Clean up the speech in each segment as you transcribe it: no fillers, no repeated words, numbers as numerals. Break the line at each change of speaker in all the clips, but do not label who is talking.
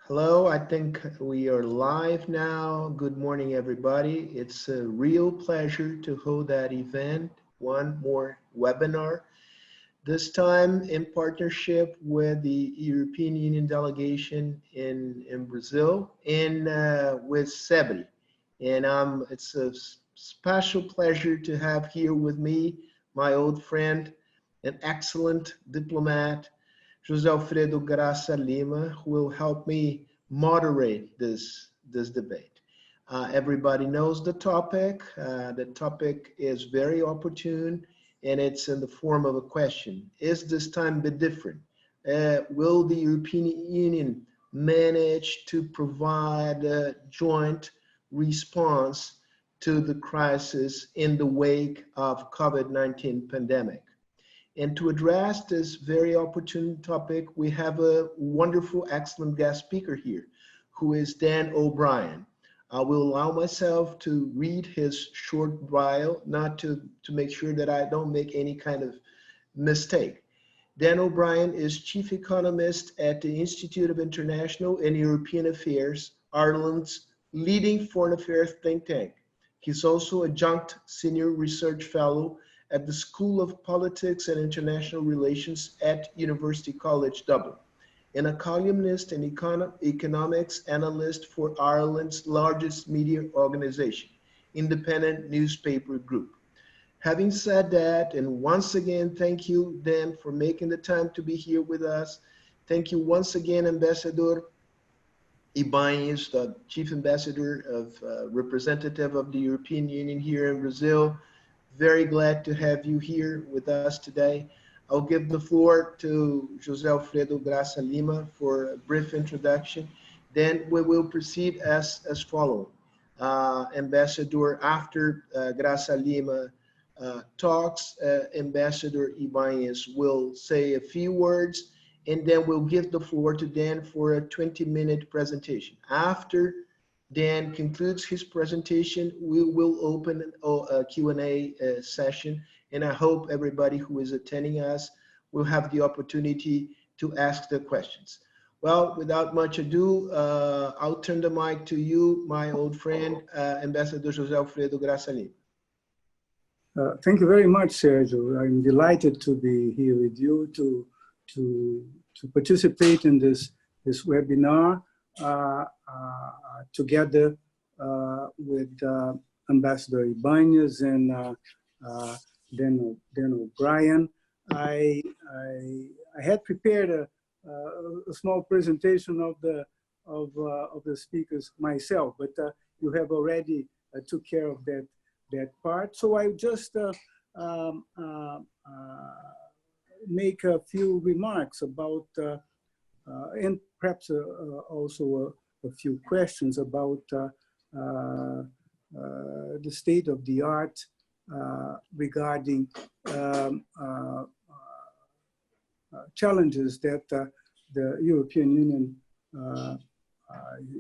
Hello, I think we are live now. Good morning, everybody. It's a real pleasure to hold that event, one more webinar, this time in partnership with the European Union delegation in Brazil and with SEBRI. And it's a special pleasure to have here with me my old friend, an excellent diplomat, José Alfredo Graça Lima, who will help me moderate this debate. Everybody knows the topic. The topic is very opportune, and it's in the form of a question. Is this time be different? Will the European Union manage to provide a joint response to the crisis in the wake of COVID-19 pandemic? And to address this very opportune topic, we have a wonderful, excellent guest speaker here, who is Dan O'Brien. I will allow myself to read his short bio, not to make sure that I don't make any kind of mistake. Dan O'Brien is Chief Economist at the Institute of International and European Affairs, Ireland's leading foreign affairs think tank. He's also adjunct senior research fellow at the School of Politics and International Relations at University College Dublin, and a columnist and economics analyst for Ireland's largest media organization, Independent Newspaper Group. Having said that, and once again, thank you, Dan, for making the time to be here with us. Thank you once again, Ambassador Ybáñez, the Chief Ambassador representative of the European Union here in Brazil. Very glad to have you here with us today. I'll give the floor to José Alfredo Graça Lima for a brief introduction. Then we will proceed as follows. Ambassador, after Graça Lima talks, Ambassador Ybáñez will say a few words, and then we'll give the floor to Dan for a 20-minute presentation. After Dan concludes his presentation, we will open a Q&A session, and I hope everybody who is attending us will have the opportunity to ask the questions. Well, without much ado, I'll turn the mic to you, my old friend, Ambassador José Alfredo Graça Lima.
Thank you very much, Sergio. I'm delighted to be here with you to participate in this webinar. Together with Ambassador Ybáñez and Dan O'Brien. I had prepared a small presentation of the speakers myself, but you have already took care of that part. So I just make a few remarks about and perhaps also a few questions about the state of the art regarding challenges that the European Union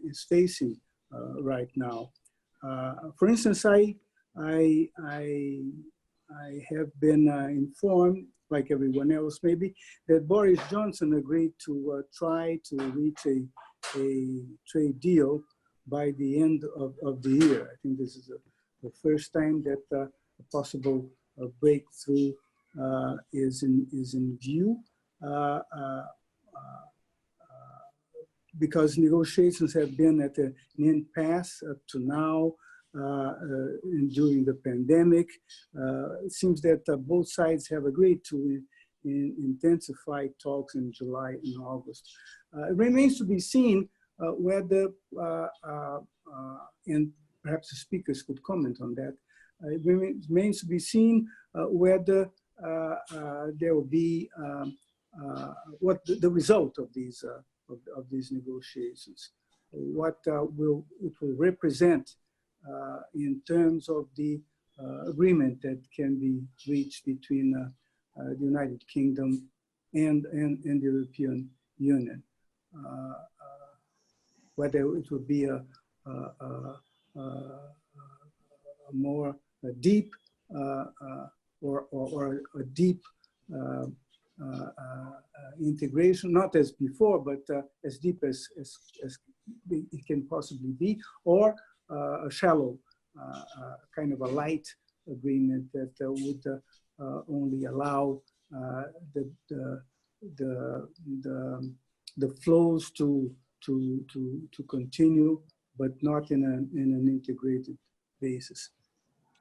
is facing right now. For instance, I have been informed, like everyone else maybe, that Boris Johnson agreed to try to reach a trade deal by the end of the year. I think this is the first time that a possible breakthrough is in view, because negotiations have been at an impasse up to now during the pandemic. It seems that both sides have agreed to intensify talks in July and August. It remains to be seen whether, and perhaps the speakers could comment on that, it remains to be seen whether there will be, what the result of these negotiations, what it will represent in terms of the agreement that can be reached between the United Kingdom and the European Union. Whether it would be a more deep or a deep integration, not as before, but as deep as it can possibly be, or a shallow, kind of a light agreement that would only allow the flows to continue, but not in an integrated basis.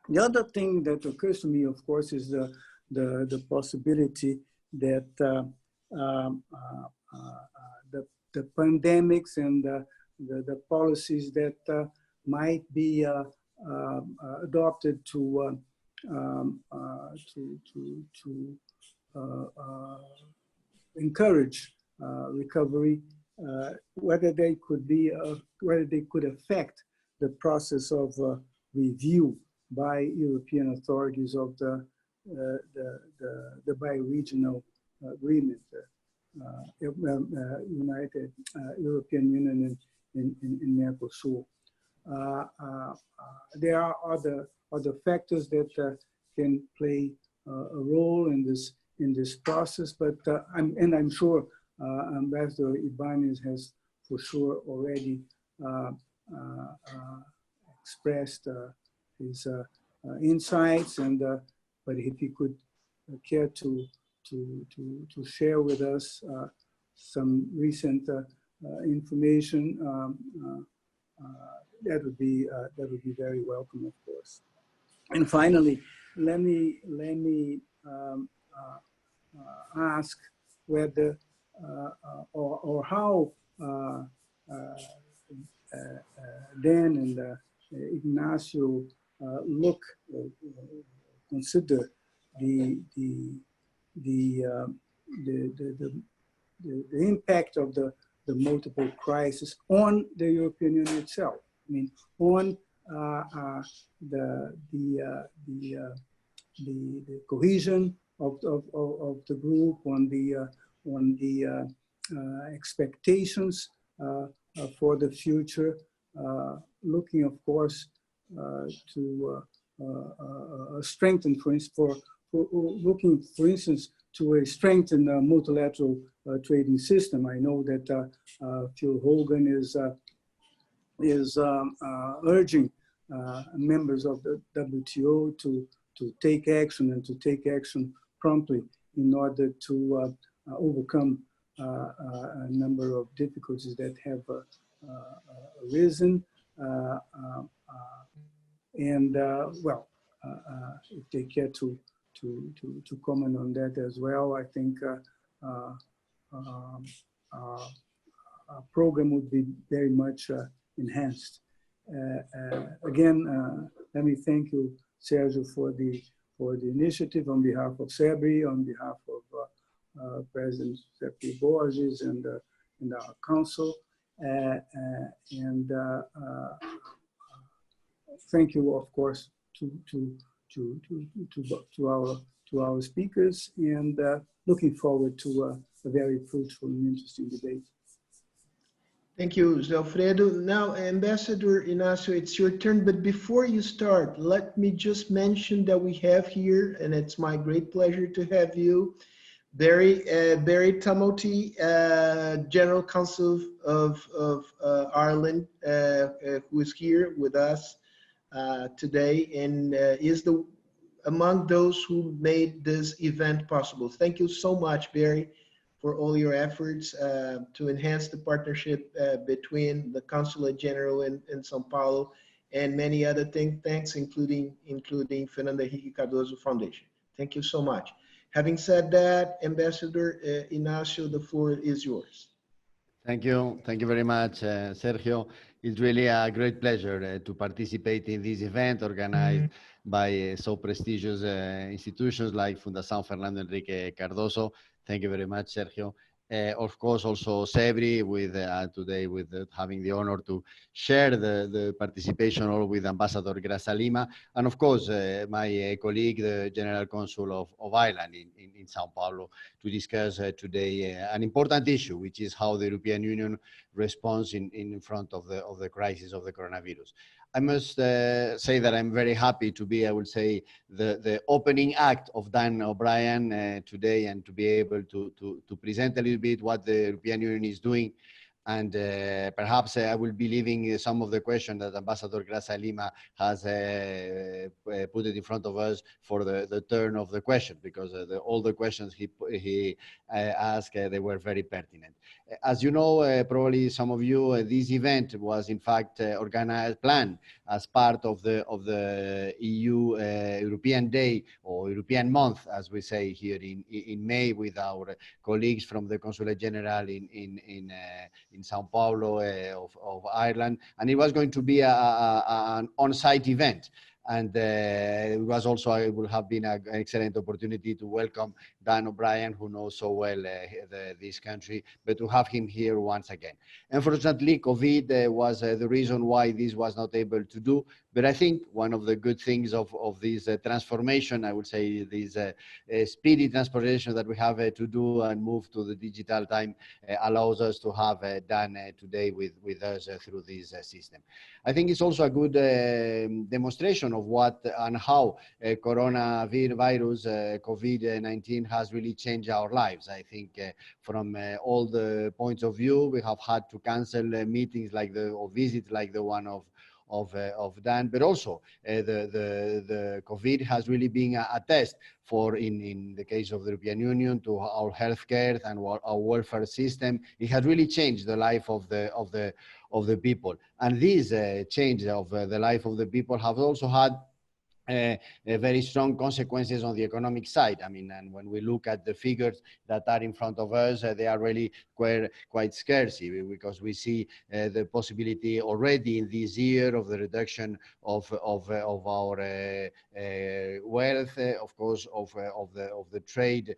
The other thing that occurs to me, of course, is the possibility that the pandemics and the policies that might be adopted to encourage recovery, whether they could affect the process of review by European authorities of the bi-regional agreement, United European Union in Mercosur. There are other factors that can play a role in this process, but I'm sure Ambassador Ybáñez has for sure already expressed his insights, and but if he could care to share with us some recent information, that would be very welcome, of course. And finally, let me ask whether or how Dan and Ignacio consider the impact of the multiple crises on the European Union itself. I mean, on the cohesion of the group, on the expectations for the future, looking, of course, to strengthen, for instance, looking, for instance, to a strengthened multilateral trading system. I know that Phil Hogan is urging members of the WTO to take action, and to take action promptly in order to overcome a number of difficulties that have arisen. If they care to comment on that as well, I think our program would be very much enhanced. Again, let me thank you, Sergio, for the initiative on behalf of SEBRI, on behalf of President Sergio Borges and our council, and thank you, of course, to our speakers, and looking forward to a very fruitful and interesting debate.
Thank you, Alfredo. Now, Ambassador Ignacio, it's your turn. But before you start, let me just mention that we have here, and it's my great pleasure to have you, Barry Tamoti, General Counsel of Ireland, who is here with us today, and is among those who made this event possible. Thank you so much, Barry, for all your efforts to enhance the partnership between the Consulate General in São Paulo and many other think tanks, including Fernando Henrique Cardoso Foundation. Thank you so much. Having said that, Ambassador Ignacio, the floor is yours.
Thank you very much, Sergio. It's really a great pleasure to participate in this event organized by so prestigious institutions like Fundação Fernando Henrique Cardoso. Thank you very much, Sergio. Of course, also SEBRI, with today with having the honor to share the participation all with Ambassador Graça Lima, and of course my colleague, the General Consul of Ireland in São Paulo, to discuss today an important issue, which is how the European Union responds in front of the crisis of the coronavirus. I must say that I'm very happy to be, I would say, the opening act of Dan O'Brien today, and to be able to present a little bit what the European Union is doing. And perhaps I will be leaving some of the questions that Ambassador Graça Lima has put it in front of us for the turn of the question, because all the questions he asked, they were very pertinent. As you know, probably some of you, this event was in fact planned as part of the EU European Day, or European Month, as we say here in May, with our colleagues from the Consulate General in Sao Paulo of Ireland, and it was going to be an on-site event. And it was also, it would have been an excellent opportunity to welcome Dan O'Brien, who knows so well this country, but to have him here once again. Unfortunately, COVID was the reason why this was not able to do. But I think one of the good things of this transformation, I would say, this speedy transformation that we have to do and move to the digital time allows us to have Dan today with us through this system. I think it's also a good demonstration of what and how coronavirus, COVID-19 has really changed our lives. I think from all the points of view, we have had to cancel meetings like or visits like the one of Dan, but also the COVID has really been a test for, in the case of the European Union, to our healthcare and our welfare system. It has really changed the life of the people, and this change of the life of the people have also had very strong consequences on the economic side. I mean, and when we look at the figures that are in front of us, they are really quite scarce, because we see the possibility already in this year of the reduction of our wealth, of course, of the trade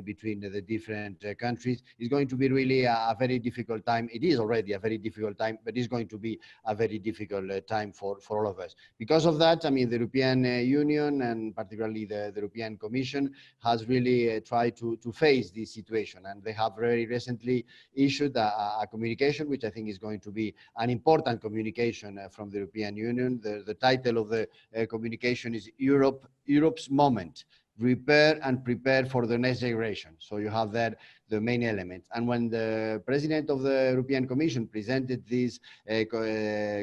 between the different countries. Is going to be really a very difficult time. It is already a very difficult time, but it's going to be a very difficult time for all of us. Because of that, I mean, the European Union, and particularly the European Commission, has really tried to face this situation, and they have very recently issued a communication, which I think is going to be an important communication from the European Union. The title of the communication is Europe's Moment: Repair and Prepare for the Next Generation. So you have there the main elements. And when the President of the European Commission presented this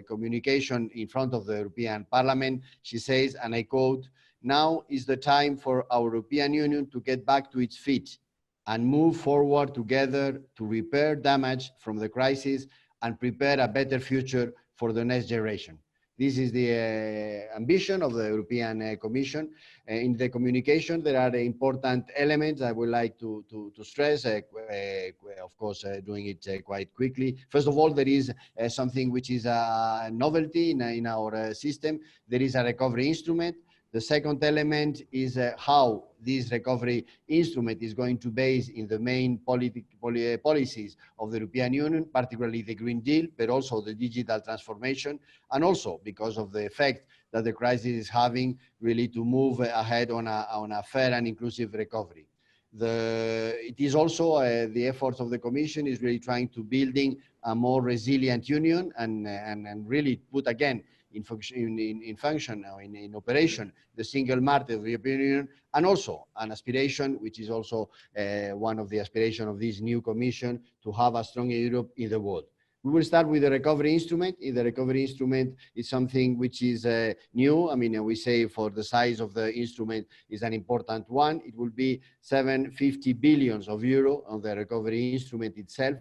communication in front of the European Parliament, she says, and I quote, "Now is the time for our European Union to get back to its feet and move forward together to repair damage from the crisis and prepare a better future for the next generation." This is the ambition of the European Commission. In the communication, there are important elements I would like to stress, of course, doing it quite quickly. First of all, there is something which is a novelty in our system. There is a recovery instrument. The second element is how this recovery instrument is going to base in the main policies of the European Union, particularly the Green Deal, but also the digital transformation, and also because of the effect that the crisis is having, really to move ahead on a fair and inclusive recovery. It is also the efforts of the Commission is really trying to building a more resilient union and really put again in operation the single market of the European Union, and also an aspiration, which is also one of the aspirations of this new Commission, to have a stronger Europe in the world. We will start with the recovery instrument. The recovery instrument is something which is new. I mean, we say for the size of the instrument is an important one. It will be 750 billion euro on the recovery instrument itself.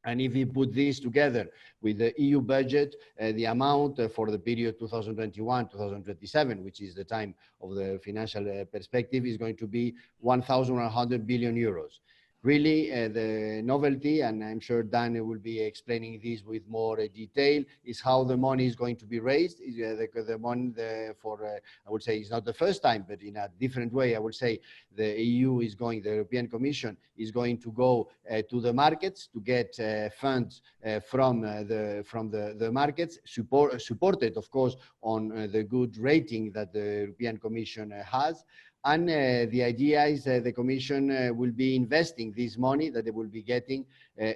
And if we put this together with the EU budget, the amount for the period 2021-2027, which is the time of the financial perspective, is going to be 1,100 billion euros. Really, the novelty, and I'm sure Dan will be explaining this with more detail, is how the money is going to be raised. The money I would say, it's not the first time, but in a different way, I would say the EU is going, the European Commission is going to go to the markets to get funds from the markets, supported, of course, on the good rating that the European Commission has. And the idea is that the Commission will be investing this money that they will be getting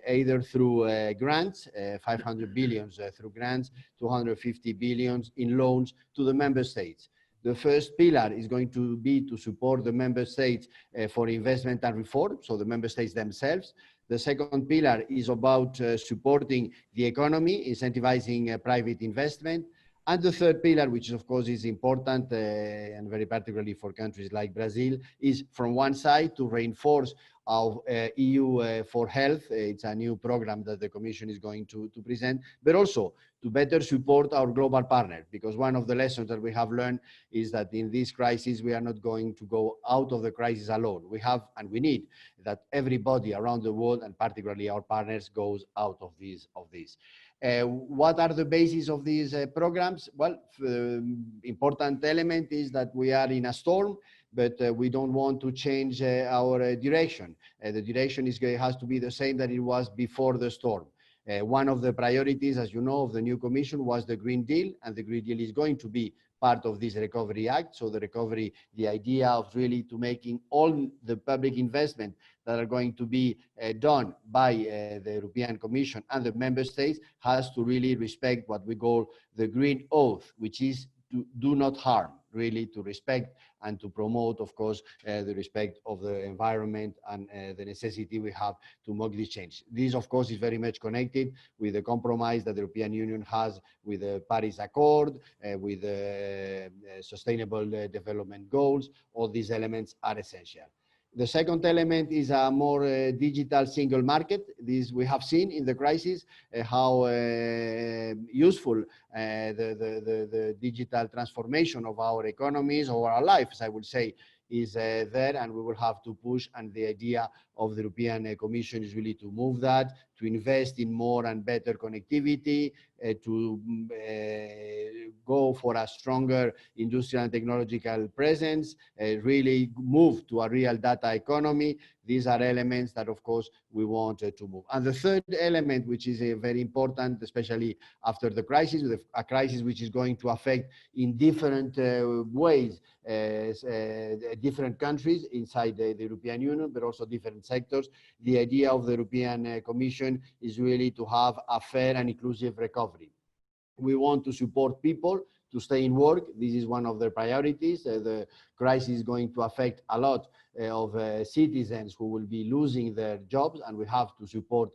either through grants, 500 billions through grants, 250 billions in loans to the member states. The first pillar is going to be to support the member states for investment and reform, so the member states themselves. The second pillar is about supporting the economy, incentivizing private investment. And the third pillar, which of course is important and very particularly for countries like Brazil, is from one side to reinforce our EU for Health. It's a new program that the Commission is going to present, but also to better support our global partners, because one of the lessons that we have learned is that in this crisis, we are not going to go out of the crisis alone. We have, and we need, that everybody around the world, and particularly our partners, goes out of this. What are the bases of these programs? Well, important element is that we are in a storm, but we don't want to change our direction. The direction has to be the same that it was before the storm. One of the priorities, as you know, of the new Commission was the Green Deal, and the Green Deal is going to be part of this Recovery Act. So the recovery, the idea of really to making all the public investment that are going to be done by the European Commission and the member states has to really respect what we call the Green Oath, which is to do not harm, really to respect and to promote, of course, the respect of the environment and the necessity we have to make this change. This, of course, is very much connected with the compromise that the European Union has with the Paris Accord, with the Sustainable Development Goals. All these elements are essential. The second element is a more digital single market. This we have seen in the crisis, how useful the digital transformation of our economies or our lives, I would say, is there, and we will have to push. And the idea of the European Commission is really to move that, to invest in more and better connectivity, to go for a stronger industrial and technological presence, really move to a real data economy. These are elements that, of course, we want to move. And the third element, which is very important, especially after the crisis, a crisis which is going to affect in different ways different countries inside the European Union, but also different sectors. The idea of the European Commission is really to have a fair and inclusive recovery. We want to support people to stay in work. This is one of their priorities. The crisis is going to affect a lot of citizens who will be losing their jobs, and we have to support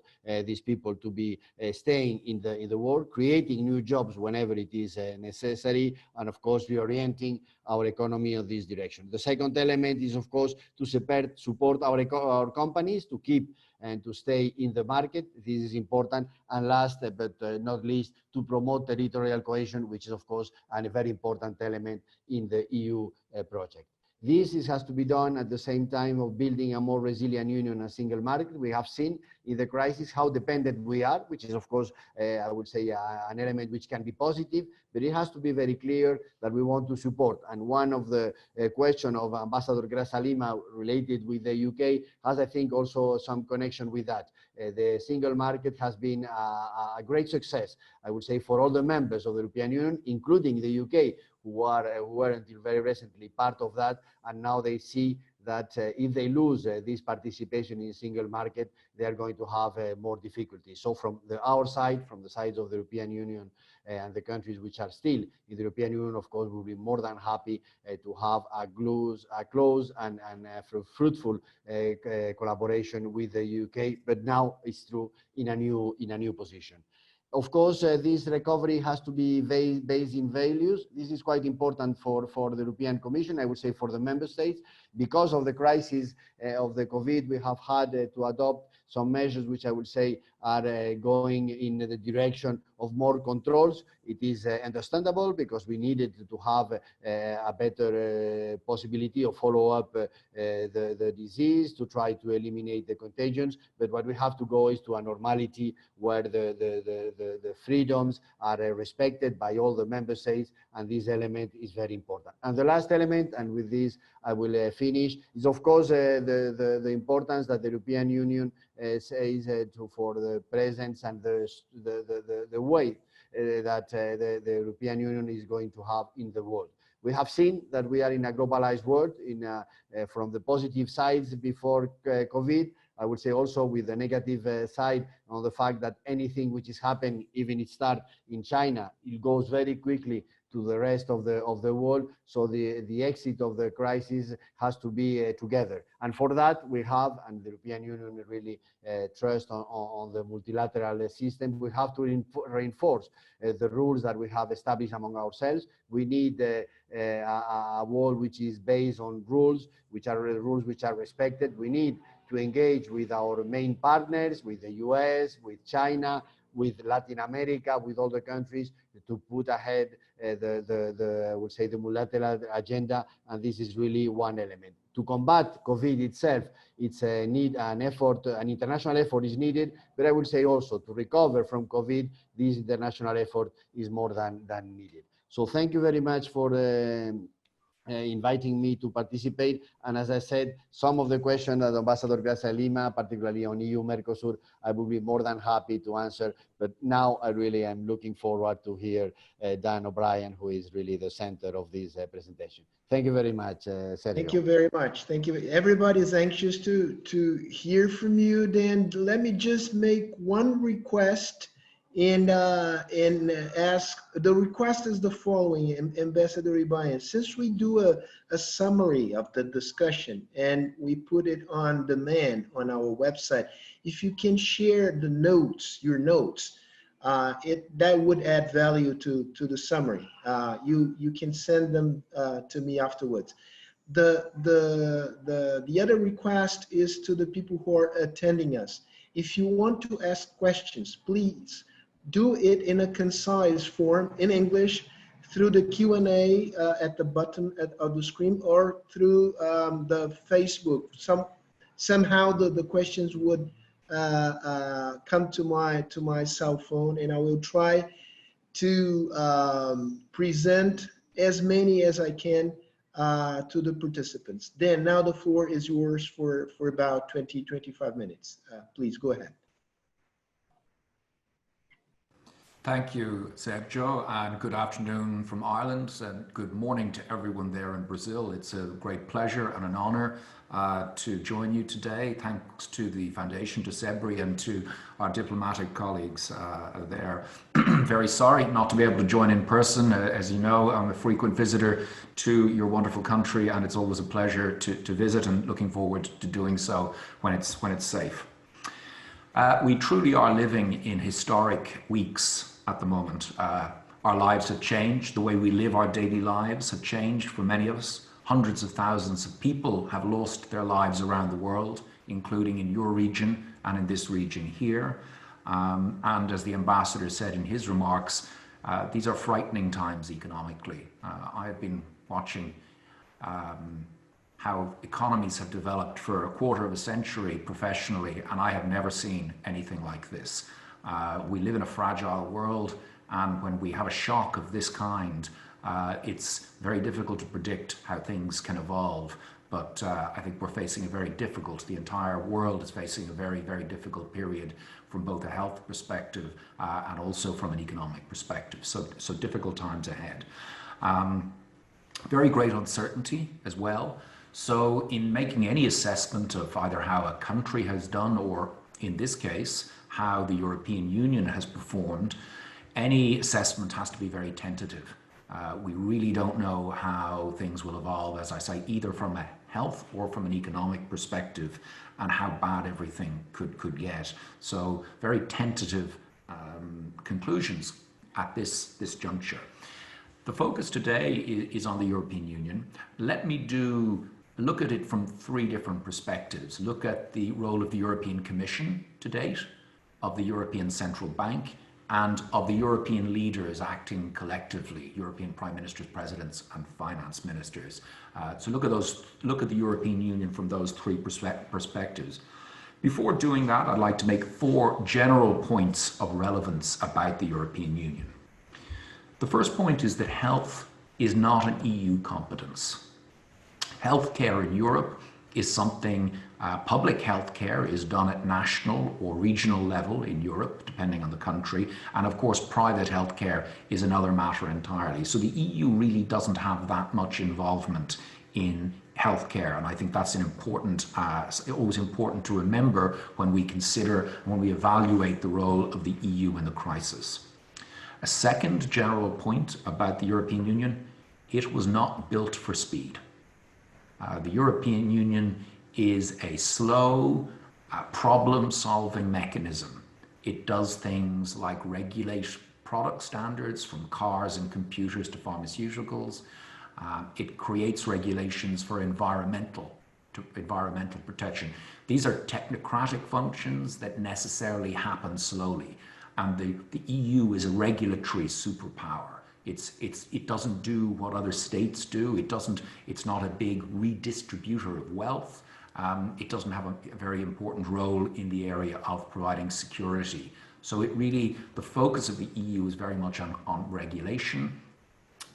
these people to be staying in the work, creating new jobs whenever it is necessary, and of course reorienting our economy in this direction. The second element is, of course, to support our companies to keep and to stay in the market. This is important. And last but not least, to promote territorial cohesion, which is, of course, a very important element in the EU project. This has to be done at the same time of building a more resilient union and single market. We have seen in the crisis how dependent we are, which is, of course, I would say an element which can be positive, but it has to be very clear that we want to support. And one of the question of Ambassador Graça Lima related with the UK has, I think, also some connection with that. The single market has been a great success, I would say, for all the members of the European Union, including the UK, who were until very recently part of that, and now they see that if they lose this participation in single market, they are going to have more difficulties. So from our side, from the side of the European Union and the countries which are still in the European Union, of course, we'll be more than happy to have a close and fruitful collaboration with the UK, but now it's true in a new position. Of course, this recovery has to be based in values. This is quite important for the European Commission, I would say for the member states. Because of the crisis of the COVID, we have had to adopt some measures which I would say are going in the direction of more controls. It is understandable because we needed to have a better possibility of follow up the disease to try to eliminate the contagions. But what we have to go is to a normality where the freedoms are respected by all the member states, and this element is very important. And the last element, and with this I will finish, is of course the importance that the European Union says for the presence and the weight that the European Union is going to have in the world. We have seen that we are in a globalized world from the positive sides before COVID. I would say also with the negative side on the fact that anything which is happening, even it starts in China, it goes very quickly to the rest of the world. So the exit of the crisis has to be together. And for that we have, and the European Union really trust on the multilateral system, we have to reinforce the rules that we have established among ourselves. We need a world which is based on rules which are respected. We need to engage with our main partners, with the US, with China, with Latin America, with all the countries, to put ahead I would say the multilateral agenda, and this is really one element. To combat COVID itself, it's a need, an effort, an international effort is needed, but I would say also to recover from COVID, this international effort is more than needed. So thank you very much for inviting me to participate. And as I said, some of the questions that Ambassador Gracia Lima, particularly on EU, Mercosur, I would be more than happy to answer. But now I really am looking forward to hear Dan O'Brien, who is really the center of this presentation. Thank you very much, Sergio.
Thank you very much. Thank you. Everybody is anxious to hear from you. Dan, let me just make one request and ask. The request is the following, Ambassador Ybáñez. Since we do a summary of the discussion and we put it on demand on our website, if you can share the notes, your notes, that would add value to the summary. You can send them to me afterwards. The other request is to the people who are attending us. If you want to ask questions, please do it in a concise form in English through the Q&A at the bottom of the screen, or through the Facebook. Somehow the questions would come to my cell phone, and I will try to present as many as I can to the participants. Then now the floor is yours for about 20-25 minutes. Please go ahead.
Thank you, Sergio, and good afternoon from Ireland, and good morning to everyone there in Brazil. It's a great pleasure and an honor to join you today. Thanks to the Foundation, to SEBRI, and to our diplomatic colleagues there. Very sorry not to be able to join in person. As you know, I'm a frequent visitor to your wonderful country, and it's always a pleasure to visit, and looking forward to doing so when it's safe. We truly are living in historic weeks at the moment. Our lives have changed. The way we live our daily lives have changed for many of us. Hundreds of thousands of people have lost their lives around the world, including in your region and in this region here. And as the ambassador said in his remarks, these are frightening times economically. I have been watching how economies have developed for a quarter of a century professionally, and I have never seen anything like this. We live in a fragile world, and when we have a shock of this kind, it's very difficult to predict how things can evolve. But I think we're facing the entire world is facing a very, very difficult period from both a health perspective and also from an economic perspective. So difficult times ahead. Very great uncertainty as well. So in making any assessment of either how a country has done, or in this case, how the European Union has performed, any assessment has to be very tentative. We really don't know how things will evolve, as I say, either from a health or from an economic perspective, and how bad everything could get. So very tentative conclusions at this juncture. The focus today is on the European Union. Let me look at it from three different perspectives. Look at the role of the European Commission to date, of the European Central Bank, and of the European leaders acting collectively, European prime ministers, presidents, and finance ministers. So look at the European Union from those three perspectives. Before doing that, I'd like to make four general points of relevance about the European Union. The first point is that health is not an EU competence. Healthcare in Europe is something, public health care is done at national or regional level in Europe, depending on the country. And of course, private health care is another matter entirely. So the EU really doesn't have that much involvement in healthcare, and I think that's an important, always important to remember when we consider, when we evaluate the role of the EU in the crisis. A second general point about the European Union, it was not built for speed. The European Union is a slow, problem-solving mechanism. It does things like regulate product standards from cars and computers to pharmaceuticals. It creates regulations for environmental protection. These are technocratic functions that necessarily happen slowly. And the EU is a regulatory superpower. It doesn't do what other states do. It's not a big redistributor of wealth. It doesn't have a very important role in the area of providing security. So the focus of the EU is very much on regulation.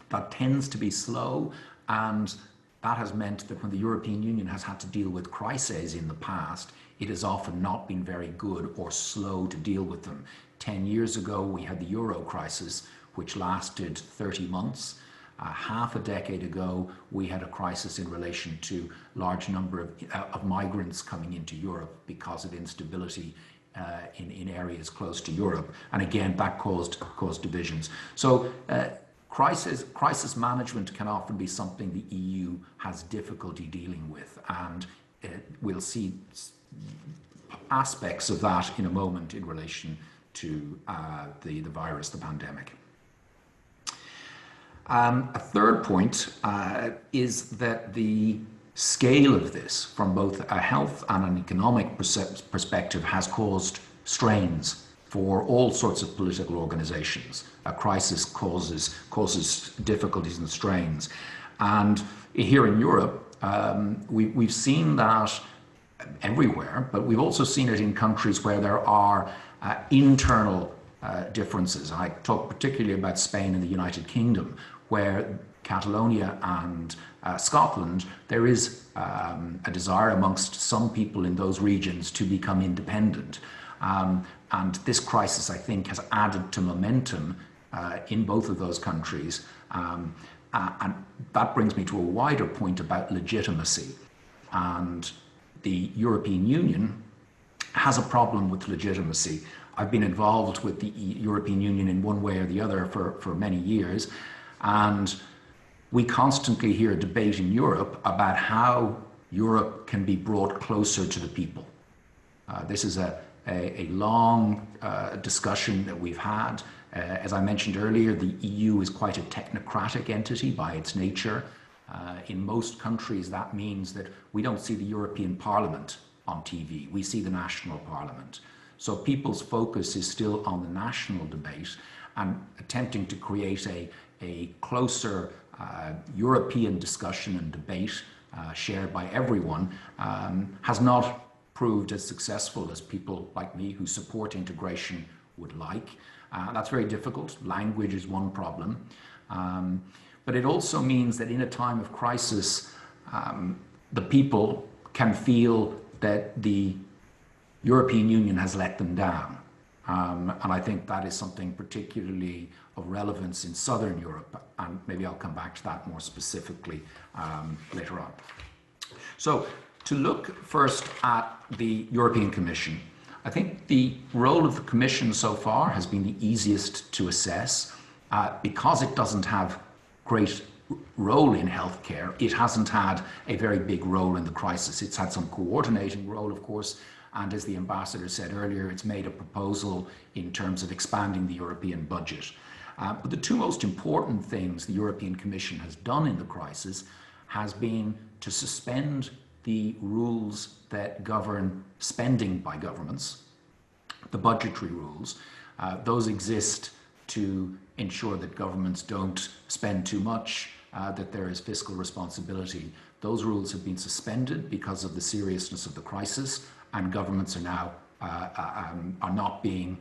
That tends to be slow, and that has meant that when the European Union has had to deal with crises in the past, it has often not been very good or slow to deal with them. 10 years ago, we had the Euro crisis, which lasted 30 months. Half a decade ago, we had a crisis in relation to large number of migrants coming into Europe because of instability in areas close to Europe. And again, that caused divisions. So crisis management can often be something the EU has difficulty dealing with, and we'll see aspects of that in a moment in relation to the virus, the pandemic. A third point is that the scale of this, from both a health and an economic perspective, has caused strains for all sorts of political organizations. A crisis causes difficulties and strains. And here in Europe, we've seen that everywhere, but we've also seen it in countries where there are internal differences. I talk particularly about Spain and the United Kingdom, where Catalonia and Scotland, there is a desire amongst some people in those regions to become independent. And this crisis, I think, has added to momentum in both of those countries. And that brings me to a wider point about legitimacy. And the European Union has a problem with legitimacy. I've been involved with the European Union in one way or the other for many years. And we constantly hear debate in Europe about how Europe can be brought closer to the people. This is a long discussion that we've had. As I mentioned earlier, the EU is quite a technocratic entity by its nature. In most countries, that means that we don't see the European Parliament on TV. We see the national parliament. So people's focus is still on the national debate, and attempting to create a closer European discussion and debate shared by everyone has not proved as successful as people like me who support integration would like. That's very difficult. Language is one problem. But it also means that in a time of crisis, the people can feel that the European Union has let them down. And I think that is something particularly of relevance in Southern Europe, and maybe I'll come back to that more specifically later on. So to look first at the European Commission, I think the role of the Commission so far has been the easiest to assess because it doesn't have great role in healthcare. It hasn't had a very big role in the crisis. It's had some coordinating role, of course, and as the ambassador said earlier, it's made a proposal in terms of expanding the European budget. But the two most important things the European Commission has done in the crisis has been to suspend the rules that govern spending by governments, the budgetary rules. Those exist to ensure that governments don't spend too much, that there is fiscal responsibility. Those rules have been suspended because of the seriousness of the crisis, and governments are now are not being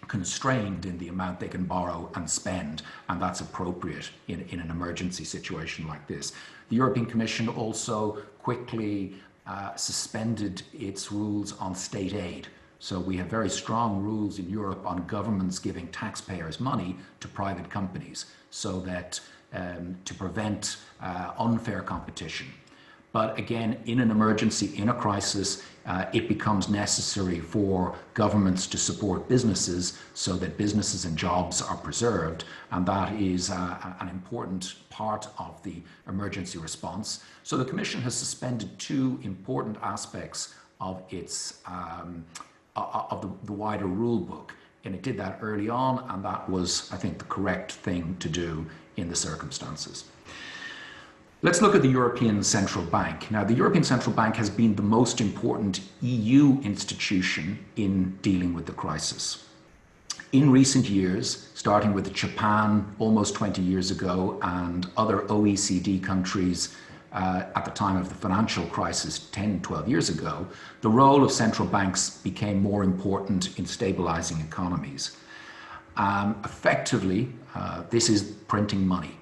constrained in the amount they can borrow and spend, and that's appropriate in an emergency situation like this. The European Commission also quickly suspended its rules on state aid. So we have very strong rules in Europe on governments giving taxpayers money to private companies, so that to prevent unfair competition. But again, in an emergency, in a crisis, it becomes necessary for governments to support businesses so that businesses and jobs are preserved. And that is an important part of the emergency response. So the Commission has suspended two important aspects of its the wider rule book. And it did that early on, and that was, I think, the correct thing to do in the circumstances. Let's look at the European Central Bank. Now, the European Central Bank has been the most important EU institution in dealing with the crisis. In recent years, starting with Japan almost 20 years ago and other OECD countries at the time of the financial crisis 10, 12 years ago, the role of central banks became more important in stabilizing economies. Effectively, this is printing money.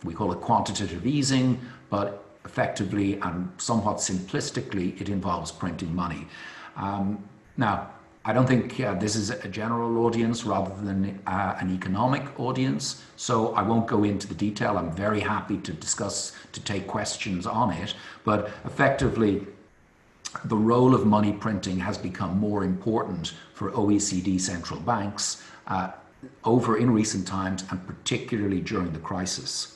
We call it quantitative easing, but effectively and somewhat simplistically, it involves printing money. Now, I don't think this is a general audience rather than an economic audience, so I won't go into the detail. I'm very happy to discuss, to take questions on it, but effectively, the role of money printing has become more important for OECD central banks in recent times, and particularly during the crisis.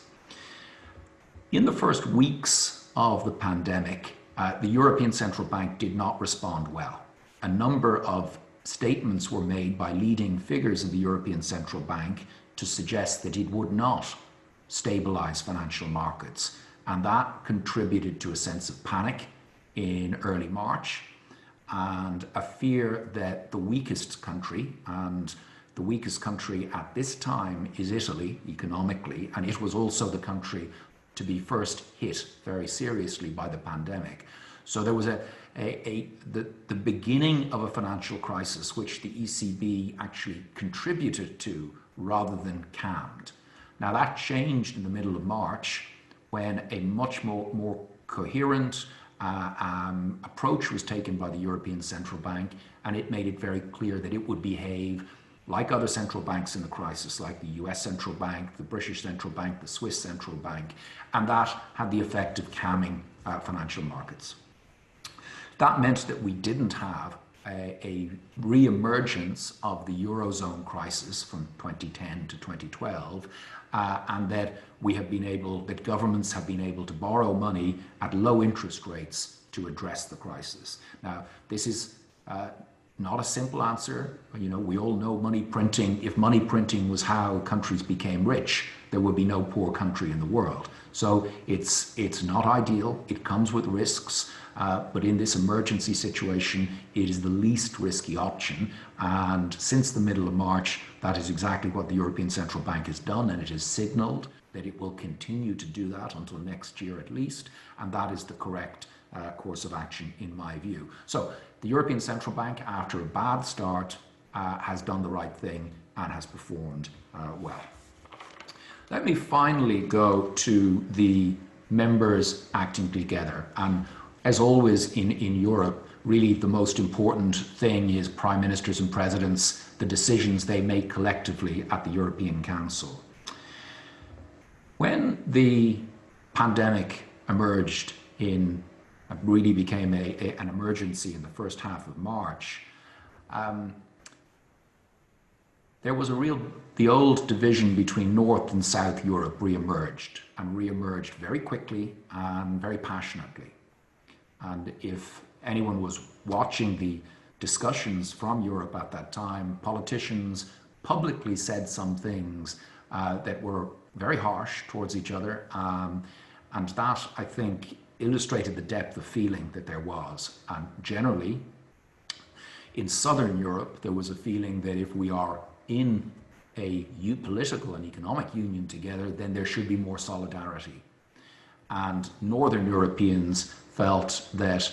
In the first weeks of the pandemic, the European Central Bank did not respond well. A number of statements were made by leading figures of the European Central Bank to suggest that it would not stabilize financial markets. And that contributed to a sense of panic in early March and a fear that the weakest country, and the weakest country at this time is Italy economically, and it was also the country to be first hit very seriously by the pandemic. So there was the beginning of a financial crisis which the ECB actually contributed to rather than calmed. Now that changed in the middle of March when a much more coherent approach was taken by the European Central Bank, and it made it very clear that it would behave like other central banks in the crisis, like the US Central Bank, the British Central Bank, the Swiss Central Bank, and that had the effect of calming financial markets. That meant that we didn't have a re-emergence of the Eurozone crisis from 2010 to 2012, and that that governments have been able to borrow money at low interest rates to address the crisis. Now, this is not a simple answer. You know, we all know money printing. If money printing was how countries became rich, there would be no poor country in the world. So it's not ideal. It comes with risks. But in this emergency situation, it is the least risky option. And since the middle of March, that is exactly what the European Central Bank has done, and it has signaled that it will continue to do that until next year at least. And that is the correct course of action in my view. So the European Central Bank, after a bad start, has done the right thing and has performed well. Let me finally go to the members acting together. And as always in Europe, really the most important thing is prime ministers and presidents, the decisions they make collectively at the European Council. When the pandemic emerged really became an emergency in the first half of March, there was the old division between North and South Europe re-emerged very quickly and very passionately. And if anyone was watching the discussions from Europe at that time, politicians publicly said some things that were very harsh towards each other. And that, I think, illustrated the depth of feeling that there was. And generally, in Southern Europe, there was a feeling that if we are in a political and economic union together, then there should be more solidarity. And Northern Europeans felt that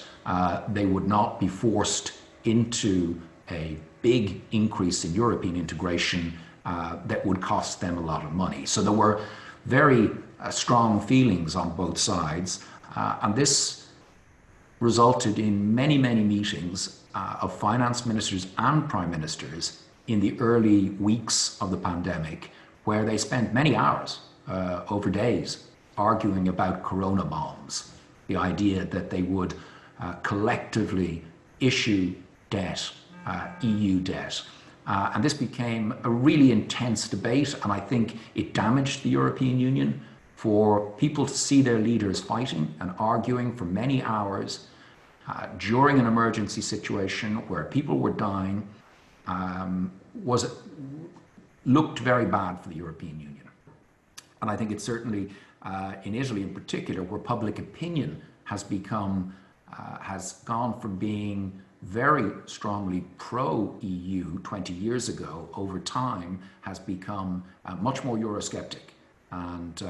they would not be forced into a big increase in European integration that would cost them a lot of money. So there were very strong feelings on both sides. And this resulted in many, many meetings of finance ministers and prime ministers in the early weeks of the pandemic, where they spent many hours over days arguing about corona bonds, the idea that they would collectively issue debt, EU debt. And this became a really intense debate, and I think it damaged the European Union. For people to see their leaders fighting and arguing for many hours during an emergency situation where people were dying looked very bad for the European Union. And I think it certainly, in Italy in particular, where public opinion has gone from being very strongly pro-EU 20 years ago, over time has become much more Eurosceptic. And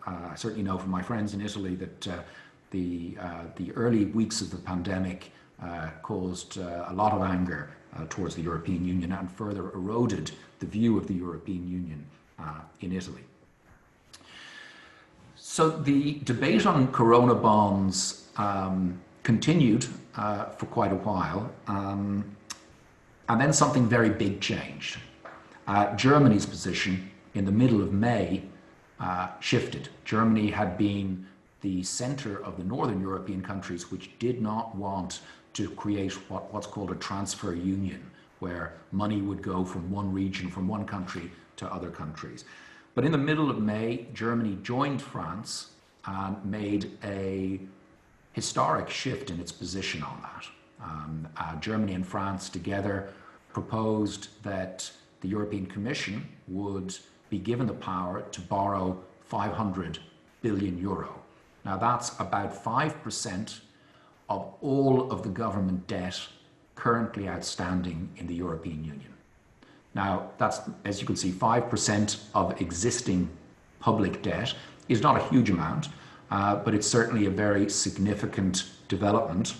I certainly know from my friends in Italy that the early weeks of the pandemic caused a lot of anger towards the European Union and further eroded the view of the European Union in Italy. So the debate on corona bonds continued for quite a while, and then something very big changed. Germany's position in the middle of May shifted. Germany had been the center of the northern European countries which did not want to create what's called a transfer union, where money would go from one region, from one country to other countries. But in the middle of May, Germany joined France and made a historic shift in its position on that. Germany and France together proposed that the European Commission would be given the power to borrow 500 billion euro. Now that's about 5% of all of the government debt currently outstanding in the European Union. Now that's, as you can see, 5% of existing public debt is not a huge amount, but it's certainly a very significant development,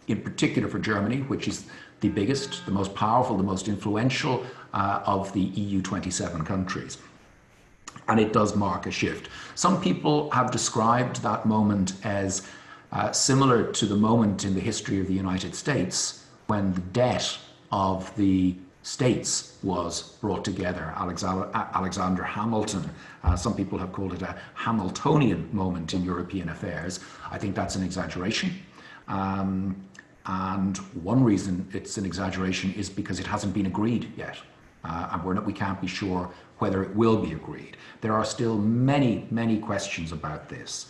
in particular for Germany, which is the biggest, the most powerful, the most influential of the EU 27 countries. And it does mark a shift. Some people have described that moment as similar to the moment in the history of the United States when the debt of the states was brought together. Alexander Hamilton, some people have called it a Hamiltonian moment in European affairs. I think that's an exaggeration. And one reason it's an exaggeration is because it hasn't been agreed yet. And we can't be sure whether it will be agreed. There are still many, many questions about this.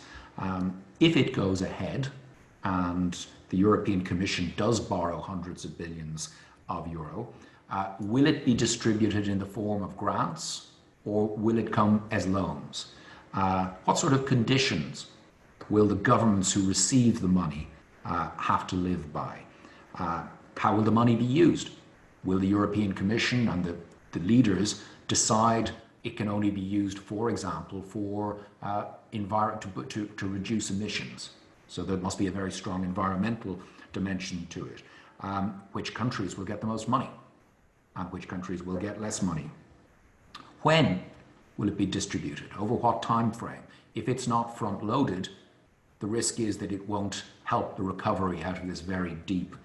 If it goes ahead and the European Commission does borrow hundreds of billions of euro, will it be distributed in the form of grants or will it come as loans? What sort of conditions will the governments who receive the money have to live by? How will the money be used? Will the European Commission and the leaders decide it can only be used, for example, for to reduce emissions? So there must be a very strong environmental dimension to it. Which countries will get the most money and which countries will get less money? When will it be distributed? Over what time frame? If it's not front-loaded, the risk is that it won't help the recovery out of this very deep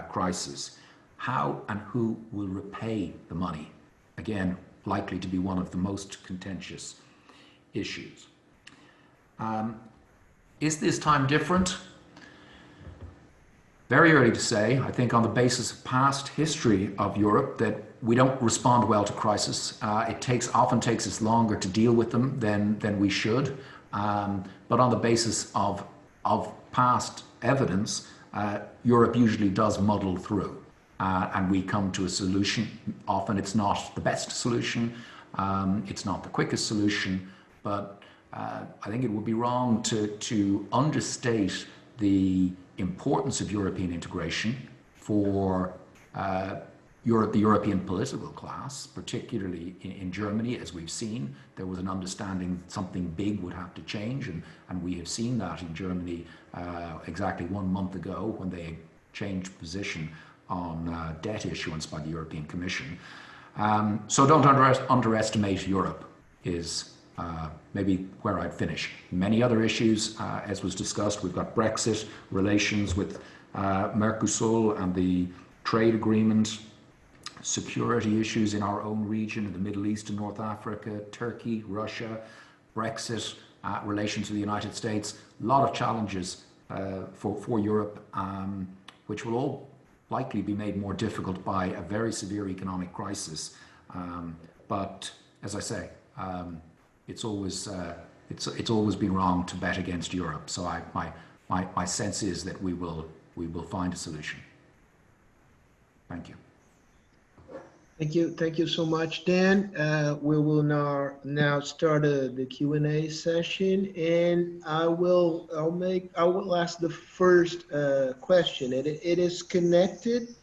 crisis. How and who will repay the money? Again, likely to be one of the most contentious issues. Is this time different? Very early to say. I think on the basis of past history of Europe that we don't respond well to crisis. It often takes us longer to deal with them than we should. But on the basis of past evidence, Europe usually does muddle through. And we come to a solution. Often it's not the best solution, it's not the quickest solution, but I think it would be wrong to understate the importance of European integration for the European political class, particularly in Germany. As we've seen, there was an understanding something big would have to change, and we have seen that in Germany exactly 1 month ago when they changed position on debt issuance by the European Commission. So don't underestimate Europe is maybe where I'd finish. Many other issues, as was discussed. We've got Brexit, relations with Mercosur and the trade agreement, security issues in our own region, in the Middle East and North Africa, Turkey, Russia, Brexit, relations with the United States. A lot of challenges for Europe, which will all likely be made more difficult by a very severe economic crisis. But as I say, it's always been wrong to bet against Europe. So my sense is that we will find a solution. Thank you.
Thank you so much, Dan. We will now start the Q&A session, and I will ask the first question. It is connected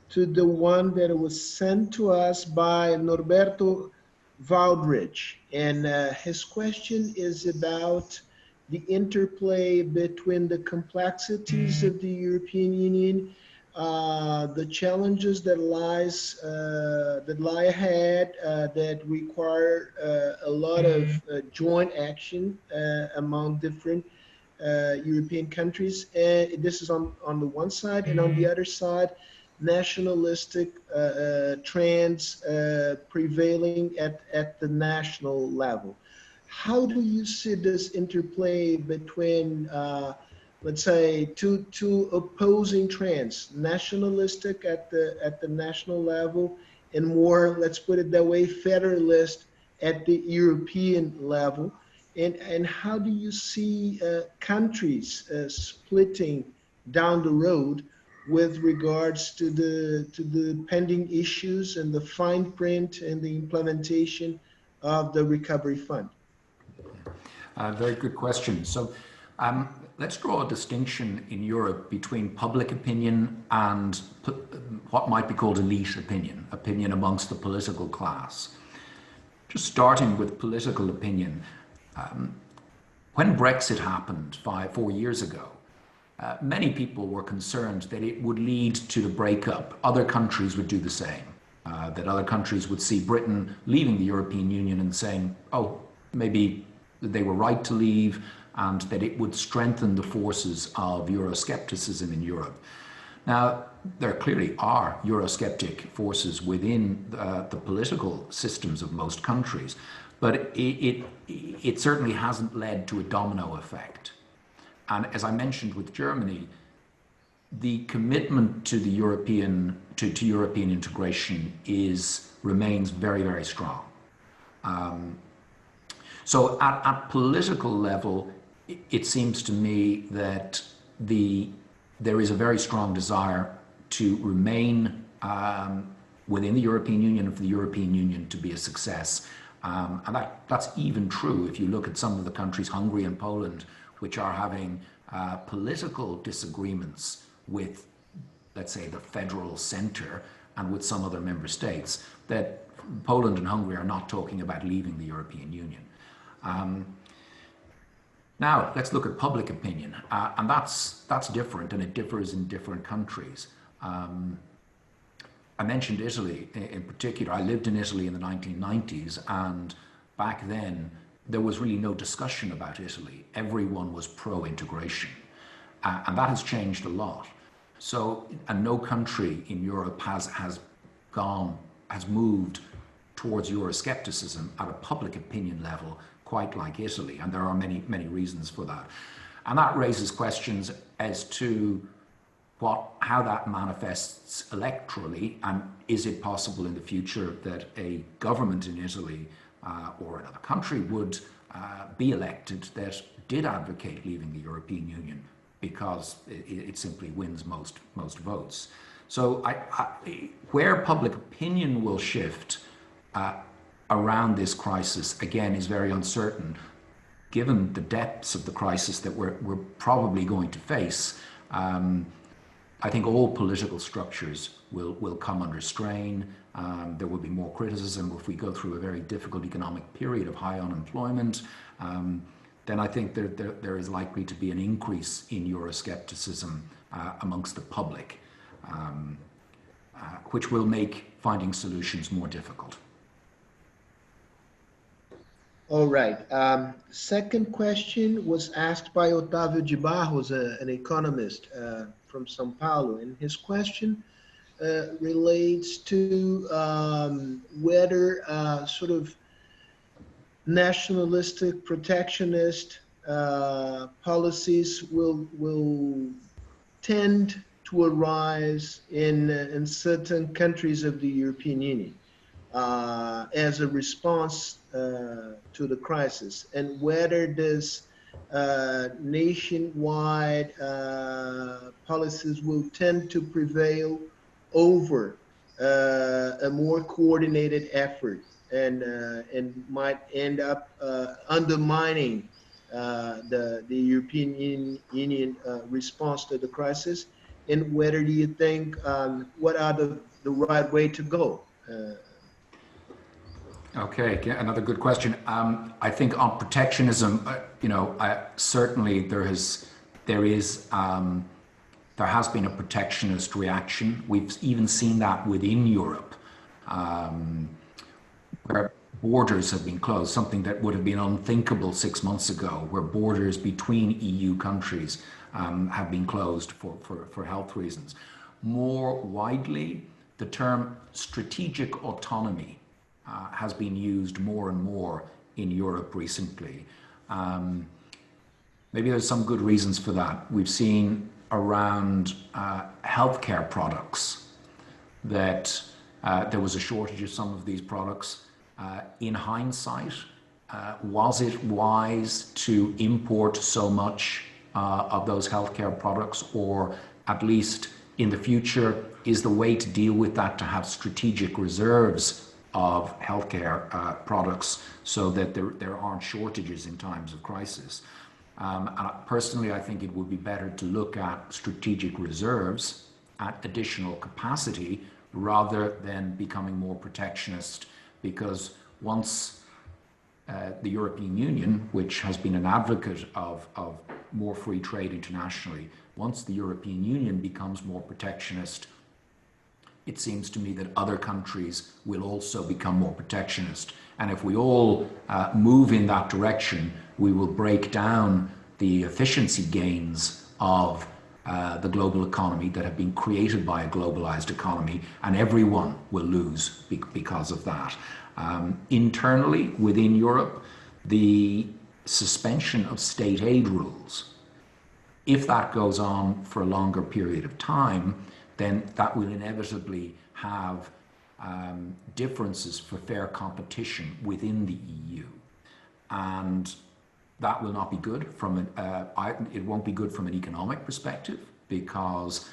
to the one that was sent to us by Norberto Valdrich, and his question is about the interplay between the complexities of the European Union, the challenges that lie ahead, that require a lot of joint action among different European countries. And this is on the one side, and on the other side, nationalistic trends prevailing at the national level. How do you see this interplay between let's say two opposing trends, nationalistic at the national level, and more, let's put it that way, federalist at the European level? And how do you see countries splitting down the road with regards to the pending issues and the fine print and the implementation of the recovery fund?
Very good question. So let's draw a distinction in Europe between public opinion and what might be called elite opinion amongst the political class. Just starting with political opinion, when Brexit happened 4 years ago, many people were concerned that it would lead to the breakup. Other countries would do the same, that other countries would see Britain leaving the European Union and saying, oh, maybe they were right to leave, and that it would strengthen the forces of Euroscepticism in Europe. Now, there clearly are Eurosceptic forces within the political systems of most countries, but it certainly hasn't led to a domino effect. And as I mentioned with Germany, the commitment to the European integration remains very, very strong. So at political level, it seems to me that there is a very strong desire to remain within the European Union and for the European Union to be a success. And that's even true if you look at some of the countries, Hungary and Poland, which are having political disagreements with, let's say, the federal center and with some other member states, that Poland and Hungary are not talking about leaving the European Union. Now, let's look at public opinion, and that's different, and it differs in different countries. I mentioned Italy in particular. I lived in Italy in the 1990s, and back then there was really no discussion about Italy. Everyone was pro-integration, and that has changed a lot. So, and no country in Europe has moved towards Euroscepticism at a public opinion level quite like Italy, and there are many, many reasons for that. And that raises questions as to how that manifests electorally, and is it possible in the future that a government in Italy or another country would be elected that did advocate leaving the European Union because it simply wins most votes. So where public opinion will shift around this crisis, again, is very uncertain. Given the depths of the crisis that we're probably going to face, I think all political structures will come under strain. There will be more criticism if we go through a very difficult economic period of high unemployment. Then I think there is likely to be an increase in Euroscepticism amongst the public, which will make finding solutions more difficult.
All right. Second question was asked by Otávio de Barros, an economist from São Paulo, and his question relates to whether sort of nationalistic, protectionist policies will tend to arise in certain countries of the European Union as a response to the crisis, and whether this nationwide policies will tend to prevail over a more coordinated effort and might end up undermining the European Union response to the crisis, and whether do you think what are the right way to go?
Okay, another good question. I think on protectionism, certainly there has been a protectionist reaction. We've even seen that within Europe, where borders have been closed, something that would have been unthinkable 6 months ago, where borders between EU countries have been closed for health reasons. More widely, the term strategic autonomy has been used more and more in Europe recently. Maybe there's some good reasons for that. We've seen around healthcare products that there was a shortage of some of these products. In hindsight, was it wise to import so much of those healthcare products, or at least in the future, is the way to deal with that to have strategic reserves of healthcare products so that there aren't shortages in times of crisis? And personally, I think it would be better to look at strategic reserves, at additional capacity, rather than becoming more protectionist, because once the European Union, which has been an advocate of more free trade internationally, once the European Union becomes more protectionist, it seems to me that other countries will also become more protectionist. And if we all move in that direction, we will break down the efficiency gains of the global economy that have been created by a globalized economy, and everyone will lose because of that. Internally, within Europe, the suspension of state aid rules, if that goes on for a longer period of time, then that will inevitably have differences for fair competition within the EU. And that will not be good it won't be good from an economic perspective, because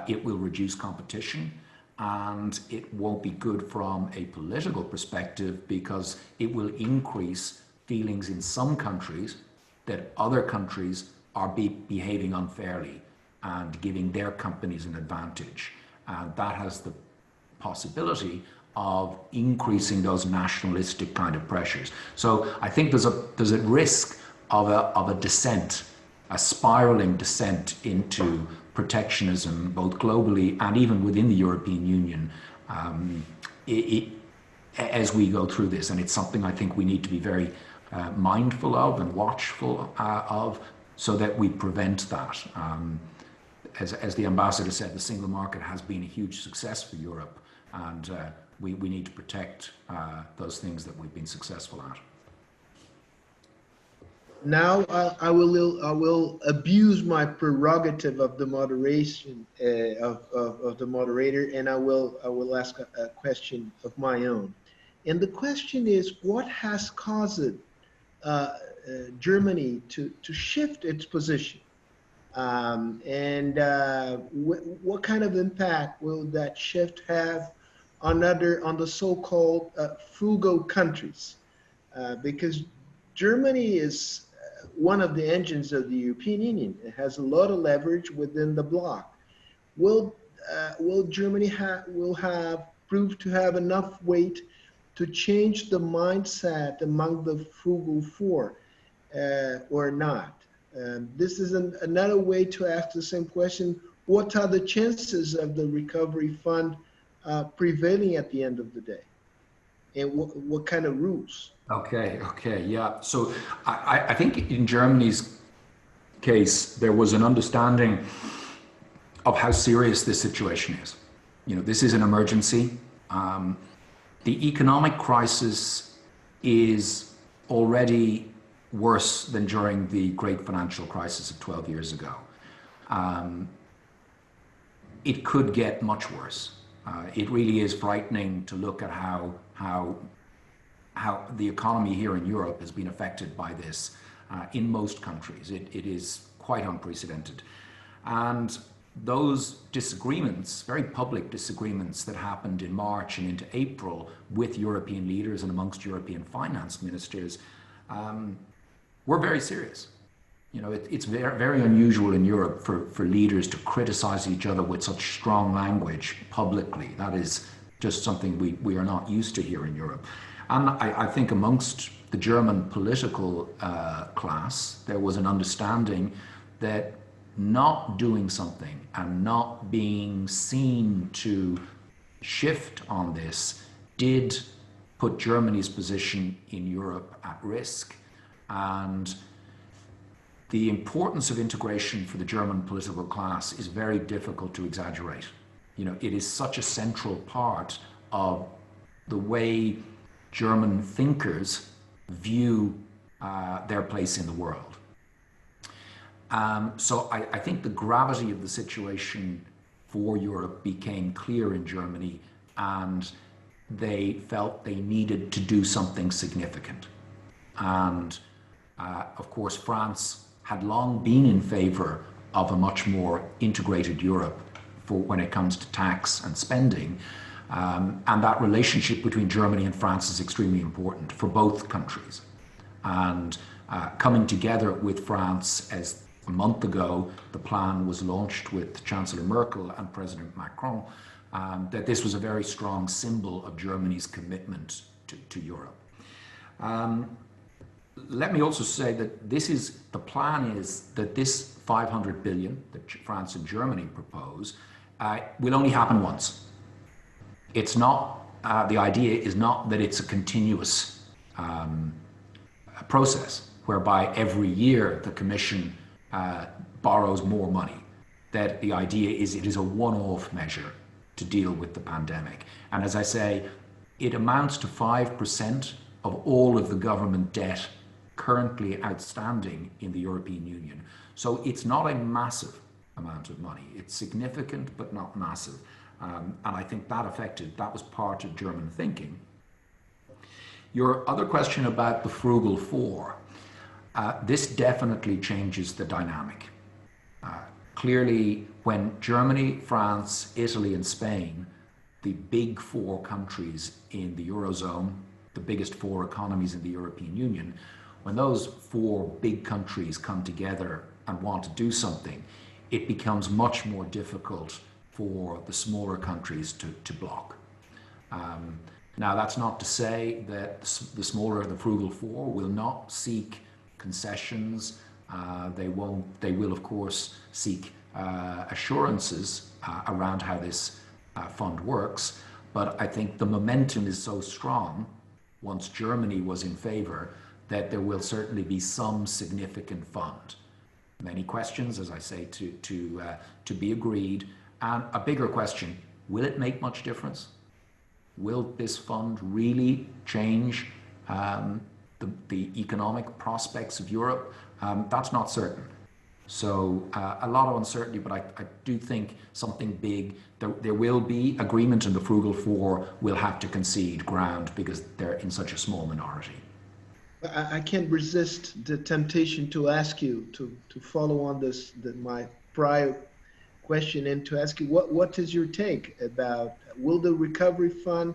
it will reduce competition, and it won't be good from a political perspective, because it will increase feelings in some countries that other countries are behaving unfairly and giving their companies an advantage. And that has the possibility of increasing those nationalistic kind of pressures. So I think there's a risk of a descent, a spiraling descent into protectionism, both globally and even within the European Union, as we go through this. And it's something I think we need to be very mindful of and watchful of, so that we prevent that. As the ambassador said, the single market has been a huge success for Europe, and we need to protect those things that we've been successful at.
Now I will abuse my prerogative of the moderation of the moderator, and I will ask a question of my own. And the question is, what has caused Germany to shift its position? What kind of impact will that shift have on the so-called frugal countries? Because Germany is one of the engines of the European Union. It has a lot of leverage within the bloc. Will Germany prove to have enough weight to change the mindset among the frugal four, or not? This is another way to ask the same question. What are the chances of the recovery fund prevailing at the end of the day? and what kind of rules?
Okay, yeah. So I think in Germany's case, there was an understanding of how serious this situation is. You know, this is an emergency. The economic crisis is already worse than during the great financial crisis of 12 years ago. It could get much worse. It really is frightening to look at how the economy here in Europe has been affected by this in most countries. It is quite unprecedented. And those disagreements, very public disagreements that happened in March and into April with European leaders and amongst European finance ministers, were very serious. You know, it's very, very unusual in Europe for leaders to criticize each other with such strong language publicly. That is just something we are not used to here in Europe. And I think amongst the German political class, there was an understanding that not doing something and not being seen to shift on this did put Germany's position in Europe at risk. And the importance of integration for the German political class is very difficult to exaggerate. You know, it is such a central part of the way German thinkers view their place in the world. So I think the gravity of the situation for Europe became clear in Germany, and they felt they needed to do something significant. And of course, France had long been in favor of a much more integrated Europe for when it comes to tax and spending. And that relationship between Germany and France is extremely important for both countries. And coming together with France, as a month ago, the plan was launched with Chancellor Merkel and President Macron, that this was a very strong symbol of Germany's commitment to Europe. Let me also say that the plan is that this 500 billion that France and Germany propose will only happen once. It's not, the idea is not that it's a continuous process whereby every year the Commission borrows more money. That the idea is it is a one-off measure to deal with the pandemic. And as I say, it amounts to 5% of all of the government debt currently outstanding in the European Union. So it's not a massive amount of money. It's significant, but not massive. And I think that was part of German thinking. Your other question about the frugal four, this definitely changes the dynamic. Clearly, when Germany, France, Italy, and Spain, the big four countries in the Eurozone, the biggest four economies in the European Union, when those four big countries come together and want to do something, it becomes much more difficult for the smaller countries to block. Now, that's not to say that the smaller, the frugal four, will not seek concessions. They will, of course, seek assurances around how this fund works. But I think the momentum is so strong, once Germany was in favor, that there will certainly be some significant fund. Many questions, as I say, to be agreed. And a bigger question, will it make much difference? Will this fund really change the economic prospects of Europe? That's not certain. So a lot of uncertainty, but I do think something big, there will be agreement, and the frugal four will have to concede ground because they're in such a small minority.
I can't resist the temptation to ask you to follow on this, my prior question, and to ask you what is your take about, will the recovery fund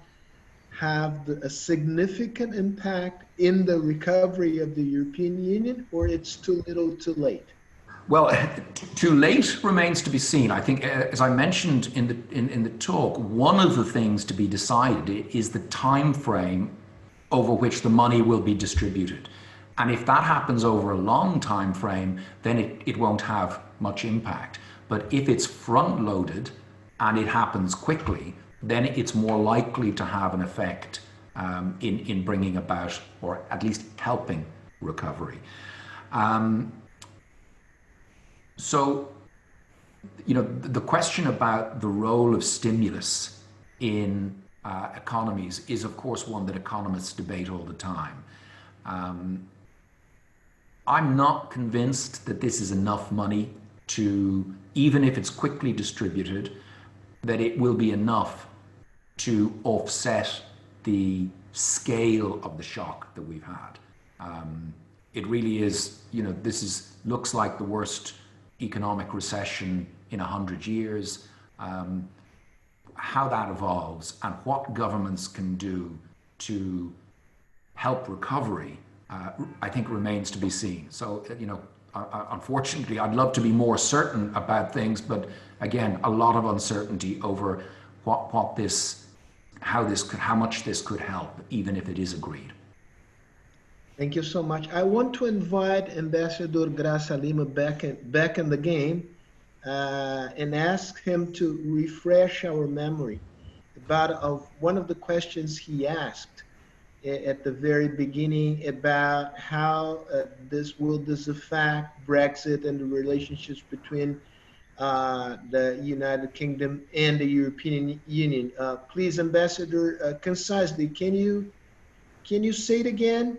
have a significant impact in the recovery of the European Union, or it's too little too late?
Well, too late remains to be seen. I think, as I mentioned in the talk, one of the things to be decided is the time frame over which the money will be distributed. And if that happens over a long time frame, then it won't have much impact. But if it's front loaded and it happens quickly, then it's more likely to have an effect in bringing about, or at least helping, recovery. So, you know, the question about the role of stimulus in economies is, of course, one that economists debate all the time. I'm not convinced that this is enough money to, even if it's quickly distributed, that it will be enough to offset the scale of the shock that we've had. It really is, you know, looks like the worst economic recession in 100 years. How that evolves and what governments can do to help recovery, I think remains to be seen. So, you know, unfortunately, I'd love to be more certain about things, but again, a lot of uncertainty over how much this could help, even if it is agreed.
Thank you so much. I want to invite Ambassador Graça Lima back in the game and ask him to refresh our memory about one of the questions he asked at the very beginning about how this affect Brexit and the relationships between the United Kingdom and the European Union. Please, Ambassador, concisely, can you say it again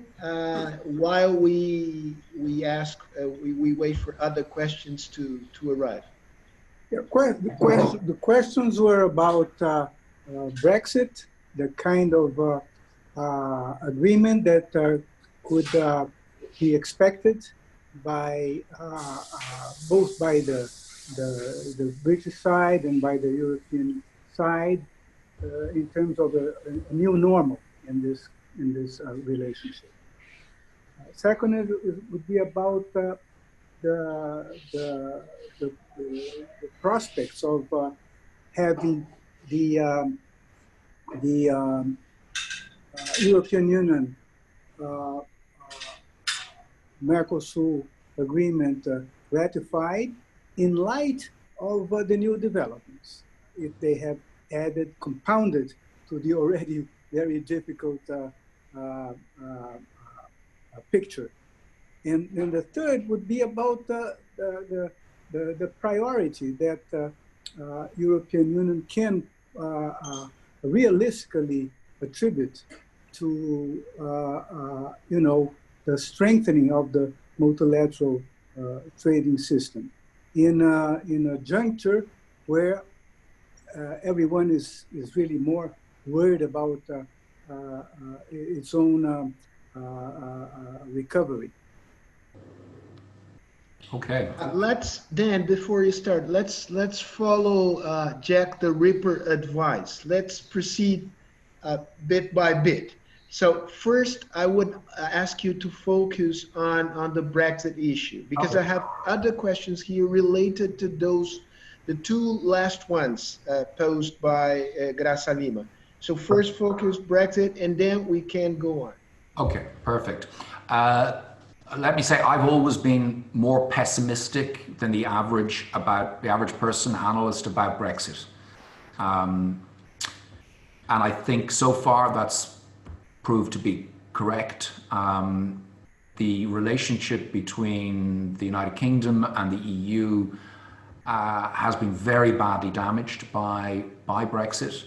while we wait for other questions to arrive?
Yeah, the questions were about Brexit, the kind of agreement that could be expected by both by the British side and by the European side in terms of a new normal in this relationship. Second, it would be about the prospects of having the European Union Mercosur agreement ratified in light of the new developments, if they have compounded to the already very difficult picture. And the third would be about the priority that European Union can realistically attribute to you know, the strengthening of the multilateral trading system in a juncture where everyone is really more worried about its own recovery.
Okay.
Dan, before you start, let's follow Jack the Ripper advice. Let's proceed bit by bit. So first, I would ask you to focus on the Brexit issue, because
Okay.
I have other questions here related to the two last ones posed by Graça Lima. So first focus Brexit, and then we can go on. Okay,
perfect. Let me say, I've always been more pessimistic than the average person, analyst about Brexit. And I think so far that's proved to be correct. The relationship between the United Kingdom and the EU has been very badly damaged by Brexit.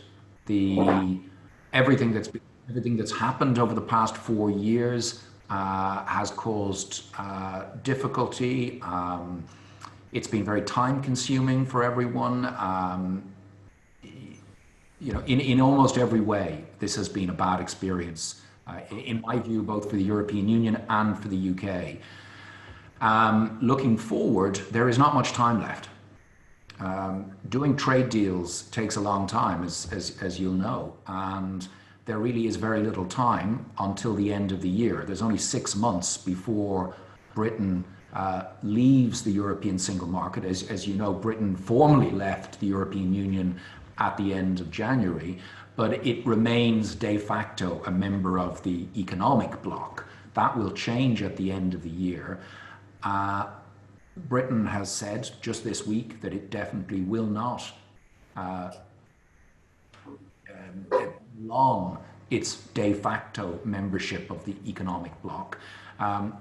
Everything that's happened over the past 4 years has caused difficulty. It's been very time-consuming for everyone. You know, in almost every way, this has been a bad experience, in my view, both for the European Union and for the UK. Looking forward, there is not much time left. Doing trade deals takes a long time, as you'll know, and there really is very little time until the end of the year. There's only 6 months before Britain leaves the European single market. As you know, Britain formally left the European Union at the end of January, but it remains de facto a member of the economic bloc. That will change at the end of the year. Britain has said just this week that it definitely will not long its de facto membership of the economic bloc,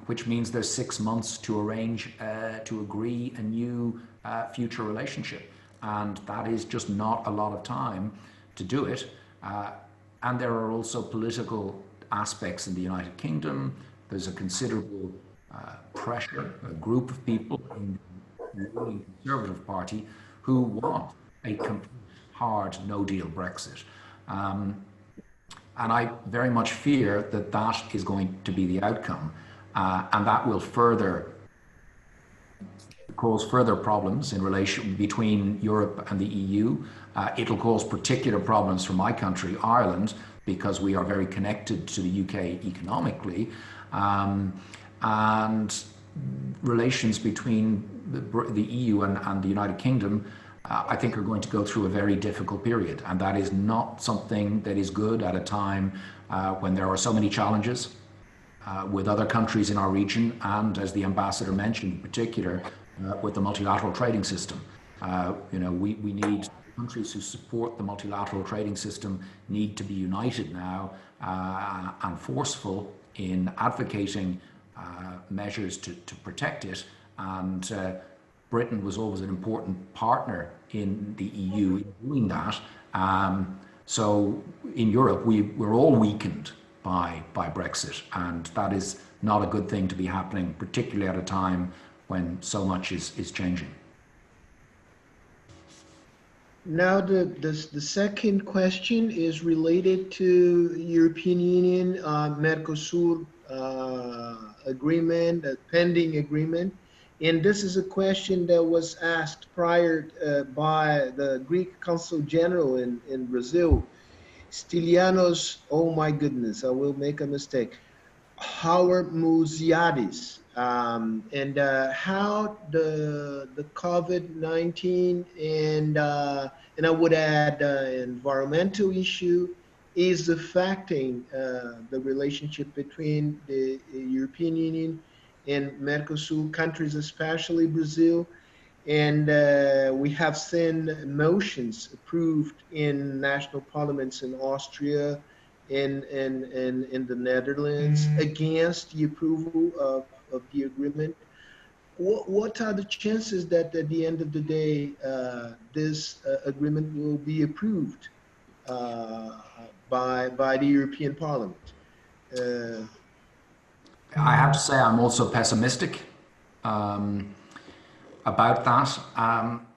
which means there's 6 months to arrange to agree a new future relationship. And that is just not a lot of time to do it. And there are also political aspects in the United Kingdom. There's a considerable pressure, a group of people in the ruling Conservative Party who want a complete, hard, no-deal Brexit. And I very much fear that that is going to be the outcome. And that will cause further problems in relation between Europe and the EU. It'll cause particular problems for my country, Ireland, because we are very connected to the UK economically. And relations between the EU and the United Kingdom, I think, are going to go through a very difficult period. And that is not something that is good at a time when there are so many challenges with other countries in our region, and, as the ambassador mentioned in particular, with the multilateral trading system. We need countries who support the multilateral trading system need to be united now and forceful in advocating measures to protect it. And Britain was always an important partner in the EU in doing that. So in Europe, we're all weakened by Brexit, and that is not a good thing to be happening, particularly at a time when so much is changing.
Now the second question is related to European Union Mercosur agreement, a pending agreement. And this is a question that was asked prior by the Greek Consul General in Brazil, Stylianos, oh my goodness, I will make a mistake, Haurmouziadis, and how the COVID-19 and I would add environmental issue is affecting the relationship between the European Union and Mercosur countries, especially Brazil. And we have seen motions approved in national parliaments in Austria and in the Netherlands against the approval of the agreement. What are the chances that at the end of the day, this agreement will be approved by the European Parliament?
I have to say I'm also pessimistic about that.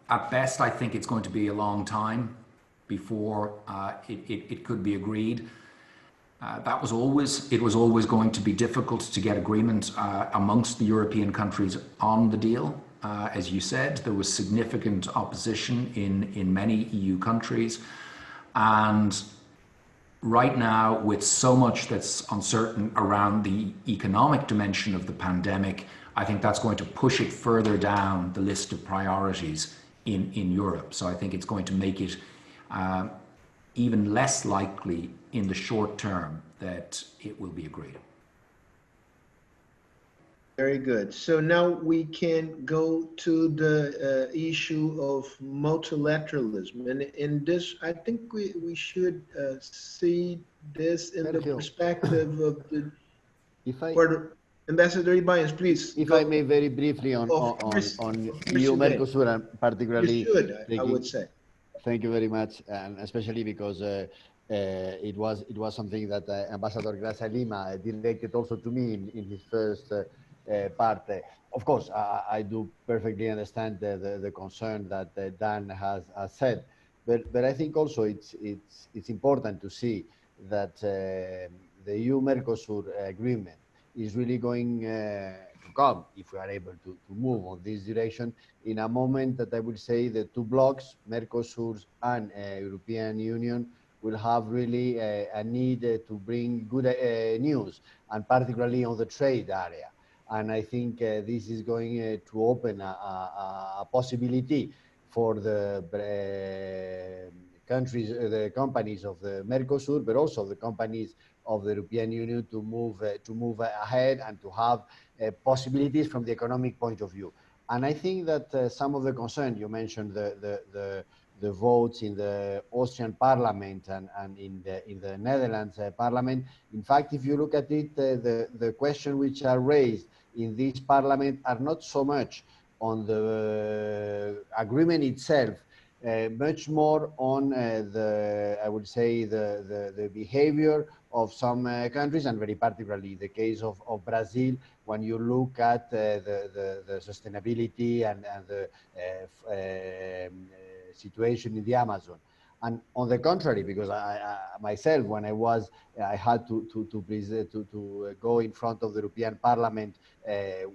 At best, I think it's going to be a long time before it could be agreed. It was always going to be difficult to get agreement amongst the European countries on the deal. As you said, there was significant opposition in many EU countries. And right now, with so much that's uncertain around the economic dimension of the pandemic, I think that's going to push it further down the list of priorities in Europe. So I think it's going to make it even less likely in the short term that it will be agreed.
Very good. So now we can go to the issue of multilateralism. And in this, I think we should see this in the perspective of the... Ambassador Ybáñez, please.
If I may very briefly on EU Mercosur, and particularly...
You should, I would say.
Thank you very much, and especially because it was something that Ambassador Gracia Lima directed also to me in his first part. Of course, I do perfectly understand the concern that Dan has said, but I think also it's important to see that the EU Mercosur agreement is really going to come, if we are able to move on this direction, in a moment that I will say the two blocs, Mercosur and European Union, will have really a need to bring good news, and particularly on the trade area. And I think this is going to open a possibility for the countries, the companies of the Mercosur, but also the companies of the European Union to move ahead and to have possibilities from the economic point of view. And I think that some of the concerns you mentioned, the the votes in the Austrian parliament and in the Netherlands parliament. In fact, if you look at it, the questions which are raised in this parliament are not so much on the agreement itself, much more on I would say, the behavior of some countries, and very particularly the case of Brazil, when you look at the sustainability and the situation in the Amazon. And on the contrary, because I myself, when I had to go in front of the European Parliament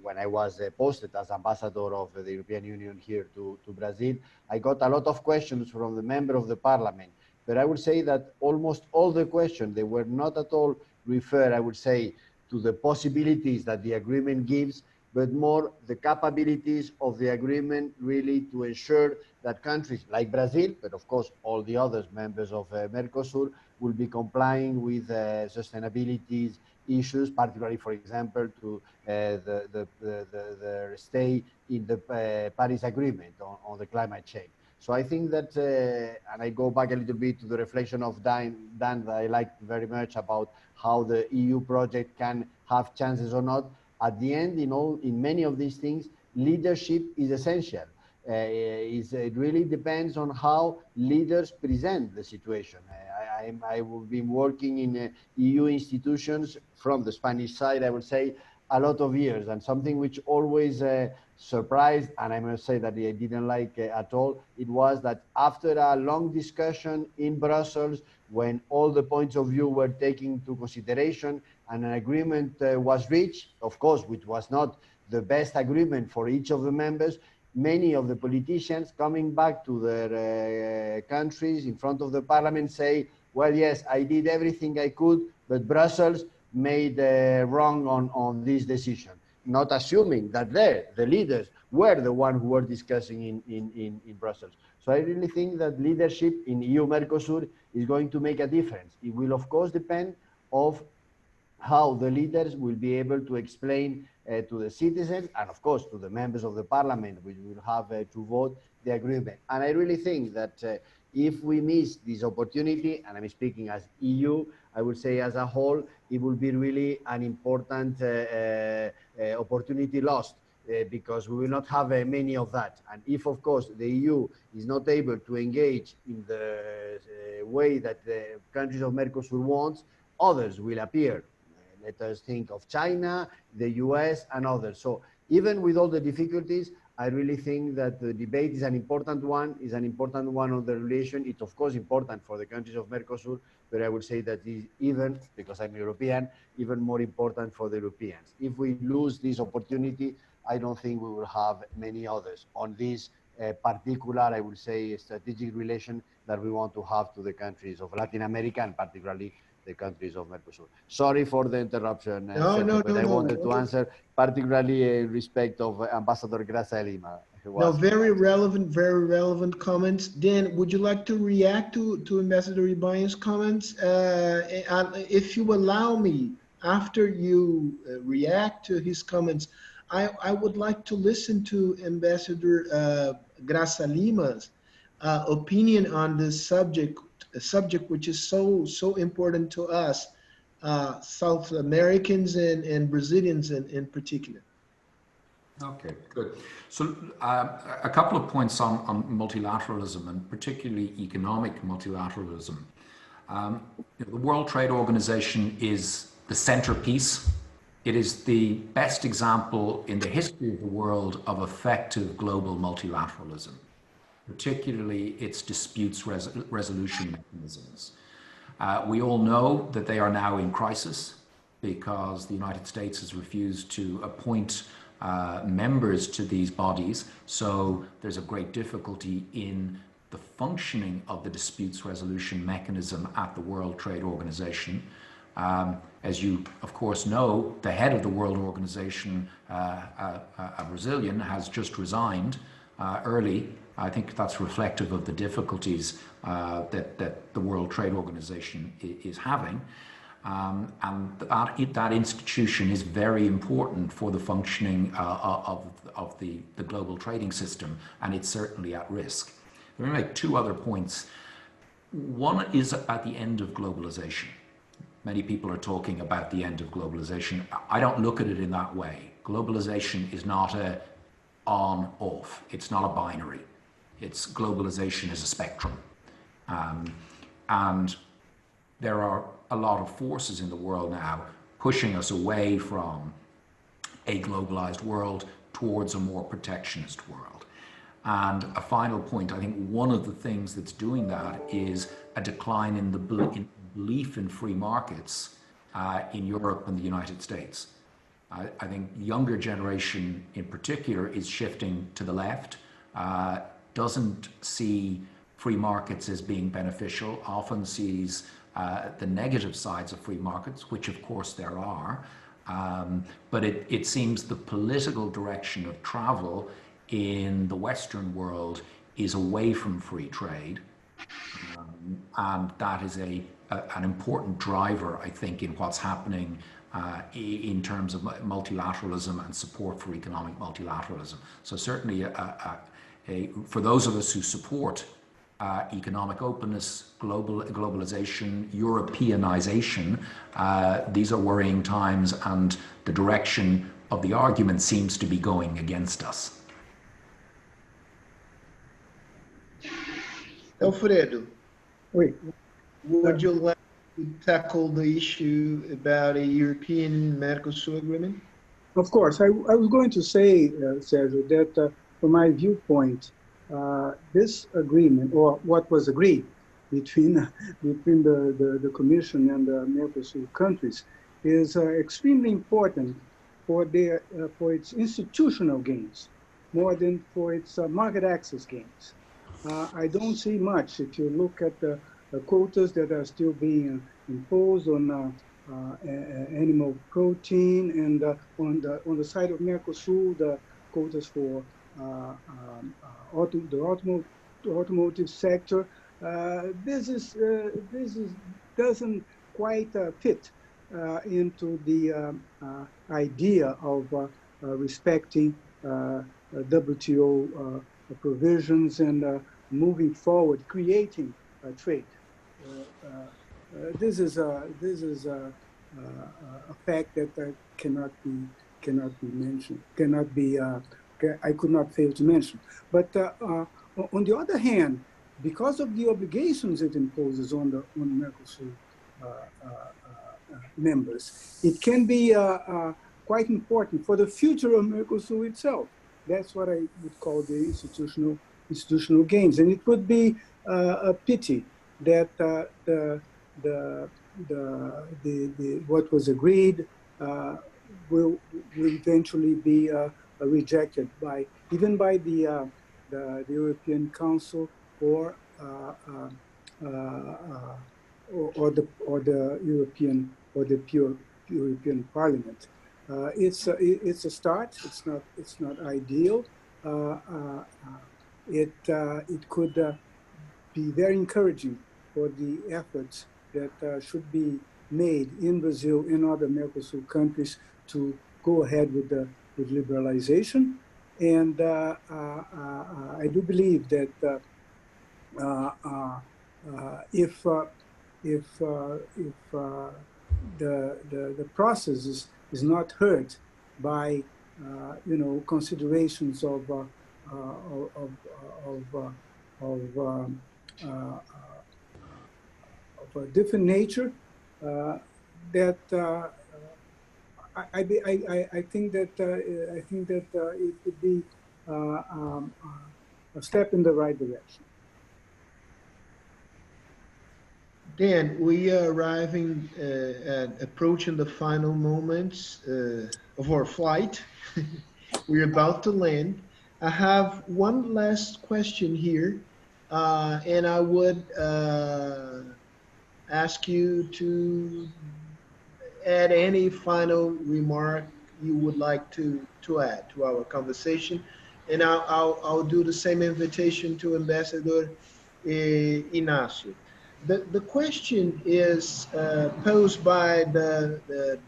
when I was posted as ambassador of the European Union here to Brazil, I got a lot of questions from the member of the Parliament. But I would say that almost all the questions, they were not at all referred, I would say, to the possibilities that the agreement gives, but more the capabilities of the agreement really to ensure that countries like Brazil, but of course all the other members of Mercosur, will be complying with sustainability issues, particularly, for example, to the stay in the Paris Agreement on the climate change. So I think that, and I go back a little bit to the reflection of Dan that I like very much about how the EU project can have chances or not. At the end, in many of these things, leadership is essential. It really depends on how leaders present the situation. I've been working in EU institutions from the Spanish side, I would say, a lot of years, and something which always surprised, and I must say that I didn't like at all, it was that after a long discussion in Brussels, when all the points of view were taken into consideration and an agreement was reached, of course, which was not the best agreement for each of the members, many of the politicians coming back to their countries in front of the parliament say, well, yes, I did everything I could, but Brussels made wrong on this decision, not assuming that the leaders were the ones who were discussing in Brussels. So I really think that leadership in EU-Mercosur is going to make a difference. It will, of course, depend on how the leaders will be able to explain to the citizens and, of course, to the members of the parliament, which will have to vote the agreement. And I really think that if we miss this opportunity, and I'm speaking as EU, I would say as a whole, it will be really an important opportunity lost because we will not have many of that. And if, of course, the EU is not able to engage in the way that the countries of Mercosur wants, others will appear. Let us think of China, the US, and others. So even with all the difficulties, I really think that the debate is an important one on the relation. It's of course important for the countries of Mercosur, but I would say that is even, because I'm European, even more important for the Europeans. If we lose this opportunity, I don't think we will have many others on this particular, I would say, strategic relation that we want to have to the countries of Latin America and particularly the countries of Mercosur. Sorry for the interruption, Sergio, but I wanted to answer particularly in respect of Ambassador Graça Lima.
No, very relevant comments. Dan, would you like to react to Ambassador Ybáñez's comments? If you allow me, after you react to his comments, I would like to listen to Ambassador Graça Lima's opinion on this subject, a subject which is so important to us, South Americans and Brazilians in particular.
Okay, good. So a couple of points on multilateralism and particularly economic multilateralism. The World Trade Organization is the centerpiece. It is the best example in the history of the world of effective global multilateralism, particularly its disputes resolution mechanisms. We all know that they are now in crisis because the United States has refused to appoint members to these bodies. So there's a great difficulty in the functioning of the disputes resolution mechanism at the World Trade Organization. As you, of course, know, the head of the World Organization, a Brazilian, has just resigned early. I think that's reflective of the difficulties that the World Trade Organization is having. And that institution is very important for the functioning of the global trading system, and it's certainly at risk. Let me make two other points. One is at the end of globalization. Many people are talking about the end of globalization. I don't look at it in that way. Globalization is not a on, off. It's not a binary. It's globalization is a spectrum. And there are a lot of forces in the world now pushing us away from a globalized world towards a more protectionist world. And a final point, I think one of the things that's doing that is a decline in the belief in free markets in Europe and the United States. I think the younger generation in particular is shifting to the left, doesn't see free markets as being beneficial, often sees the negative sides of free markets, which of course there are, but it seems the political direction of travel in the Western world is away from free trade, and that is an important driver, I think, in what's happening in terms of multilateralism and support for economic multilateralism. So certainly for those of us who support economic openness, globalization, Europeanization, these are worrying times, and the direction of the argument seems to be going against us.
Alfredo,
Wait.
would you like to tackle the issue about a European Mercosur agreement?
Of course, I was going to say, Sergio, that from my viewpoint, this agreement, or what was agreed between the Commission and the Mercosur countries, is extremely important for its institutional gains, more than for its market access gains. I don't see much. If you look at the quotas that are still being imposed on animal protein, and on the side of Mercosur, the quotas for the automotive sector, this doesn't quite fit into the idea of respecting WTO provisions and moving forward, creating trade. This is a fact that cannot be mentioned. I could not fail to mention. But on the other hand, because of the obligations it imposes on Mercosur members, it can be quite important for the future of Mercosur itself. That's what I would call the institutional gains, and it would be a pity that what was agreed will eventually be rejected even by the European Council or the European Parliament. It's a start. It's not ideal. It could be very encouraging for the efforts that should be made in Brazil and other Mercosur countries to go ahead with liberalization. And I do believe that if the process is not hurt by considerations of a different nature, that I think that it would be a step in the right direction.
Dan, we are arriving approaching the final moments of our flight. We're about to land. I have one last question here, and I would ask you to add any final remark you would like to add to our conversation. And I'll do the same invitation to Ambassador Ignacio. The question is posed by the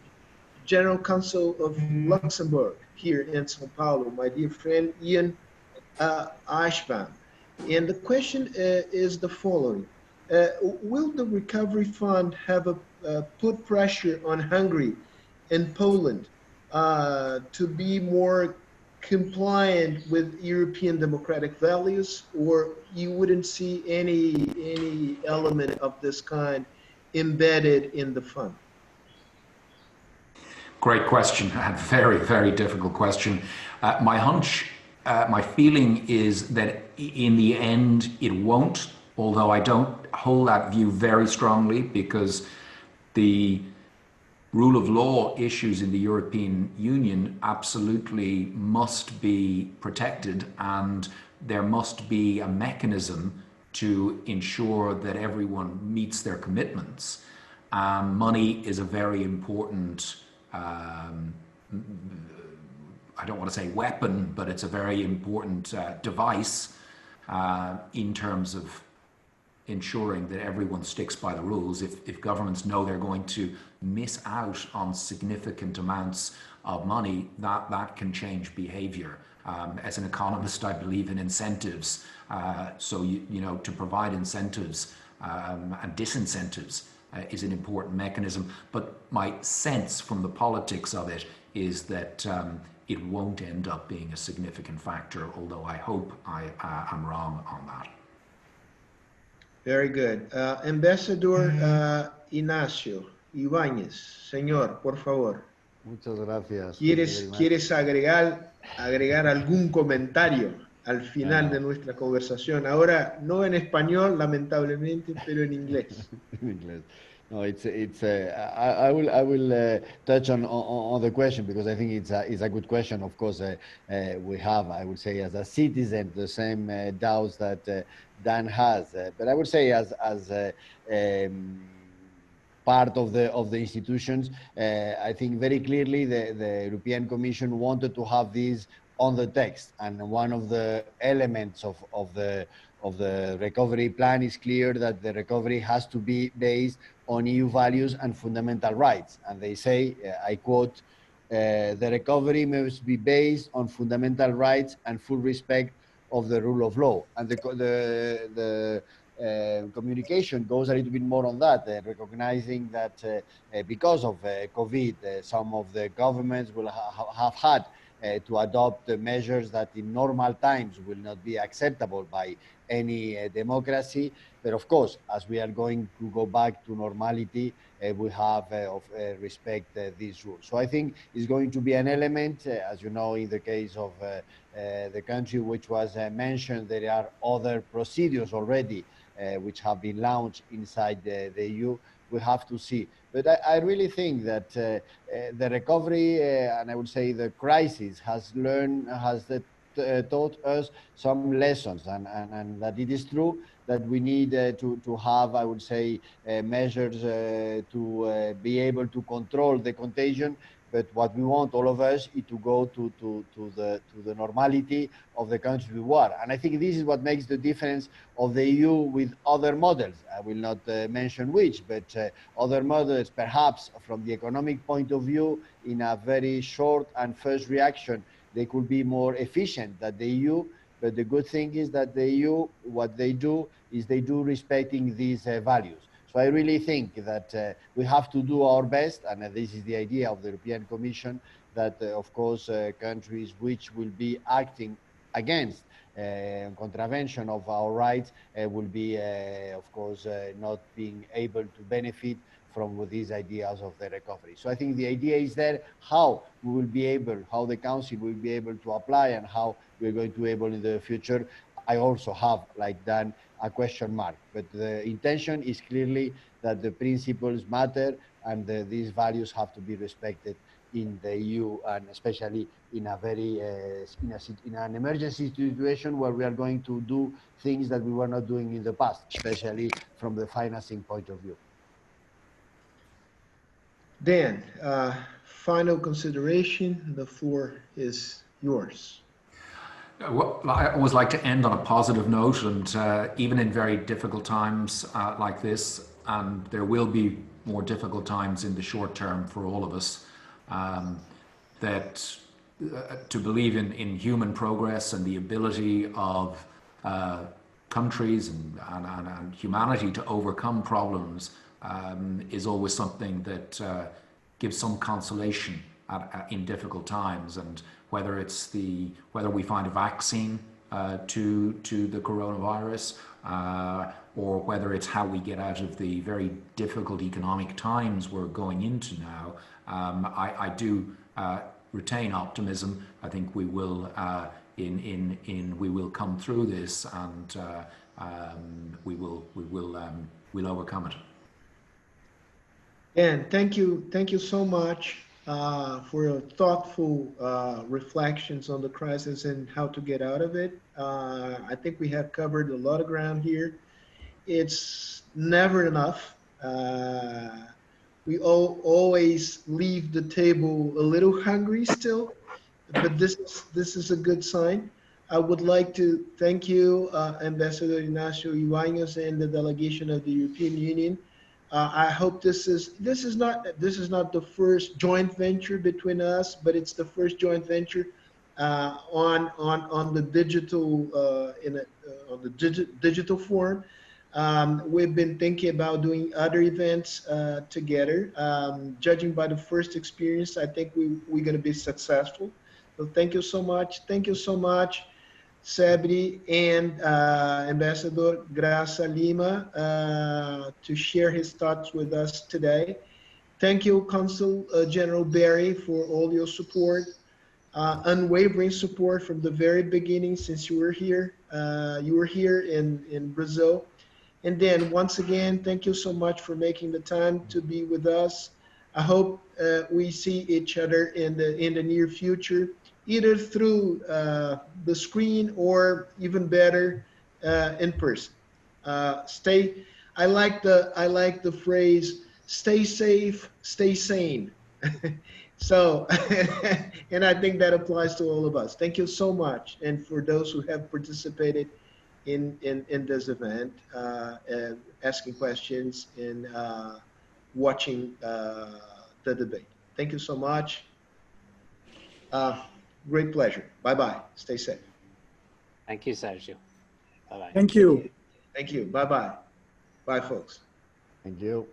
General Counsel of Luxembourg here in São Paulo, my dear friend Ian Ybáñez. And the question is the following. Will the recovery fund have put pressure on Hungary and Poland to be more compliant with European democratic values, or you wouldn't see any element of this kind embedded in the fund?
Great question. A very, very difficult question. My hunch, my feeling is that in the end it won't, although I don't hold that view very strongly, because the rule of law issues in the European Union absolutely must be protected, and there must be a mechanism to ensure that everyone meets their commitments. Money is a very important, I don't want to say weapon, but it's a very important device in terms of ensuring that everyone sticks by the rules. If governments know they're going to miss out on significant amounts of money, that can change behavior. As an economist, I believe in incentives. So, you know, to provide incentives and disincentives is an important mechanism. But my sense from the politics of it is that it won't end up being a significant factor, although I hope I'm wrong on that.
Very good. Ambassador Ignacio Ybáñez, señor, por favor.
Muchas gracias.
¿Quieres agregar algún comentario al final de nuestra conversación? Ahora, no en español, lamentablemente, pero en inglés.
In English. No, I will touch on the question, because I think it's a good question. Of course, we have, I would say, as a citizen, the same doubts that Dan has. But I would say as part of the institutions, I think very clearly the European Commission wanted to have these on the text, and one of the elements of the recovery plan is clear that the recovery has to be based on EU values and fundamental rights. And they say, I quote, the recovery must be based on fundamental rights and full respect of the rule of law. And the communication goes a little bit more on that, recognizing that because of COVID, some of the governments will have had to adopt measures that in normal times will not be acceptable by any democracy. But of course, as we are going to go back to normality, we have respect these rules. So I think it's going to be an element, as you know, in the case of the country which was mentioned, there are other procedures already which have been launched inside the EU. We have to see. But I really think that the recovery, and I would say the crisis, has taught us some lessons, and that it is true that we need to have, I would say, measures to be able to control the contagion. But what we want, all of us, is to go to the normality of the country we were. And I think this is what makes the difference of the EU with other models. I will not mention which, but other models, perhaps from the economic point of view, in a very short and first reaction, they could be more efficient than the EU. But the good thing is that the EU, what they do is they do respecting these values. So I really think that we have to do our best, and this is the idea of the European Commission, that of course countries which will be acting against contravention of our rights will be of course not being able to benefit from these ideas of the recovery. So I think the idea is there, how we will be able, how the Council will be able to apply, and how we're going to be able in the future. I also have, like Dan, a question mark, but the intention is clearly that the principles matter, and these values have to be respected in the EU, and especially in a very in an emergency situation where we are going to do things that we were not doing in the past, especially from the financing point of view.
Dan, final consideration, the floor is yours.
Well, I always like to end on a positive note, and even in very difficult times like this, and there will be more difficult times in the short term for all of us, that to believe in human progress and the ability of countries and humanity to overcome problems is always something that gives some consolation in difficult times. And whether we find a vaccine to the coronavirus, or whether it's how we get out of the very difficult economic times we're going into now, I do retain optimism. I think we will we will come through this, and we'll overcome it.
And thank you so much for your thoughtful reflections on the crisis and how to get out of it. I think we have covered a lot of ground here. It's never enough. We always leave the table a little hungry still, but this is a good sign. I would like to thank you, Ambassador Ignacio Ybáñez, and the delegation of the European Union. I hope this is not the first joint venture between us, but it's the first joint venture on the digital on the digital forum. We've been thinking about doing other events together. Judging by the first experience, I think we're going to be successful. So thank you so much. Thank you so much, Sebri and Ambassador Graça Lima, to share his thoughts with us today. Thank you, Consul General Barry, for all your support, unwavering support from the very beginning since you were here. You were here in Brazil. And then once again, thank you so much for making the time to be with us. I hope we see each other in the near future, either through the screen or even better in person. I like the phrase, stay safe, stay sane. So, and I think that applies to all of us. Thank you so much. And for those who have participated in this event, asking questions and watching the debate. Thank you so much. Great pleasure. Bye-bye. Stay safe.
Thank you, Sergio. Bye-bye.
Thank you.
Thank you. Bye-bye. Bye, folks.
Thank you.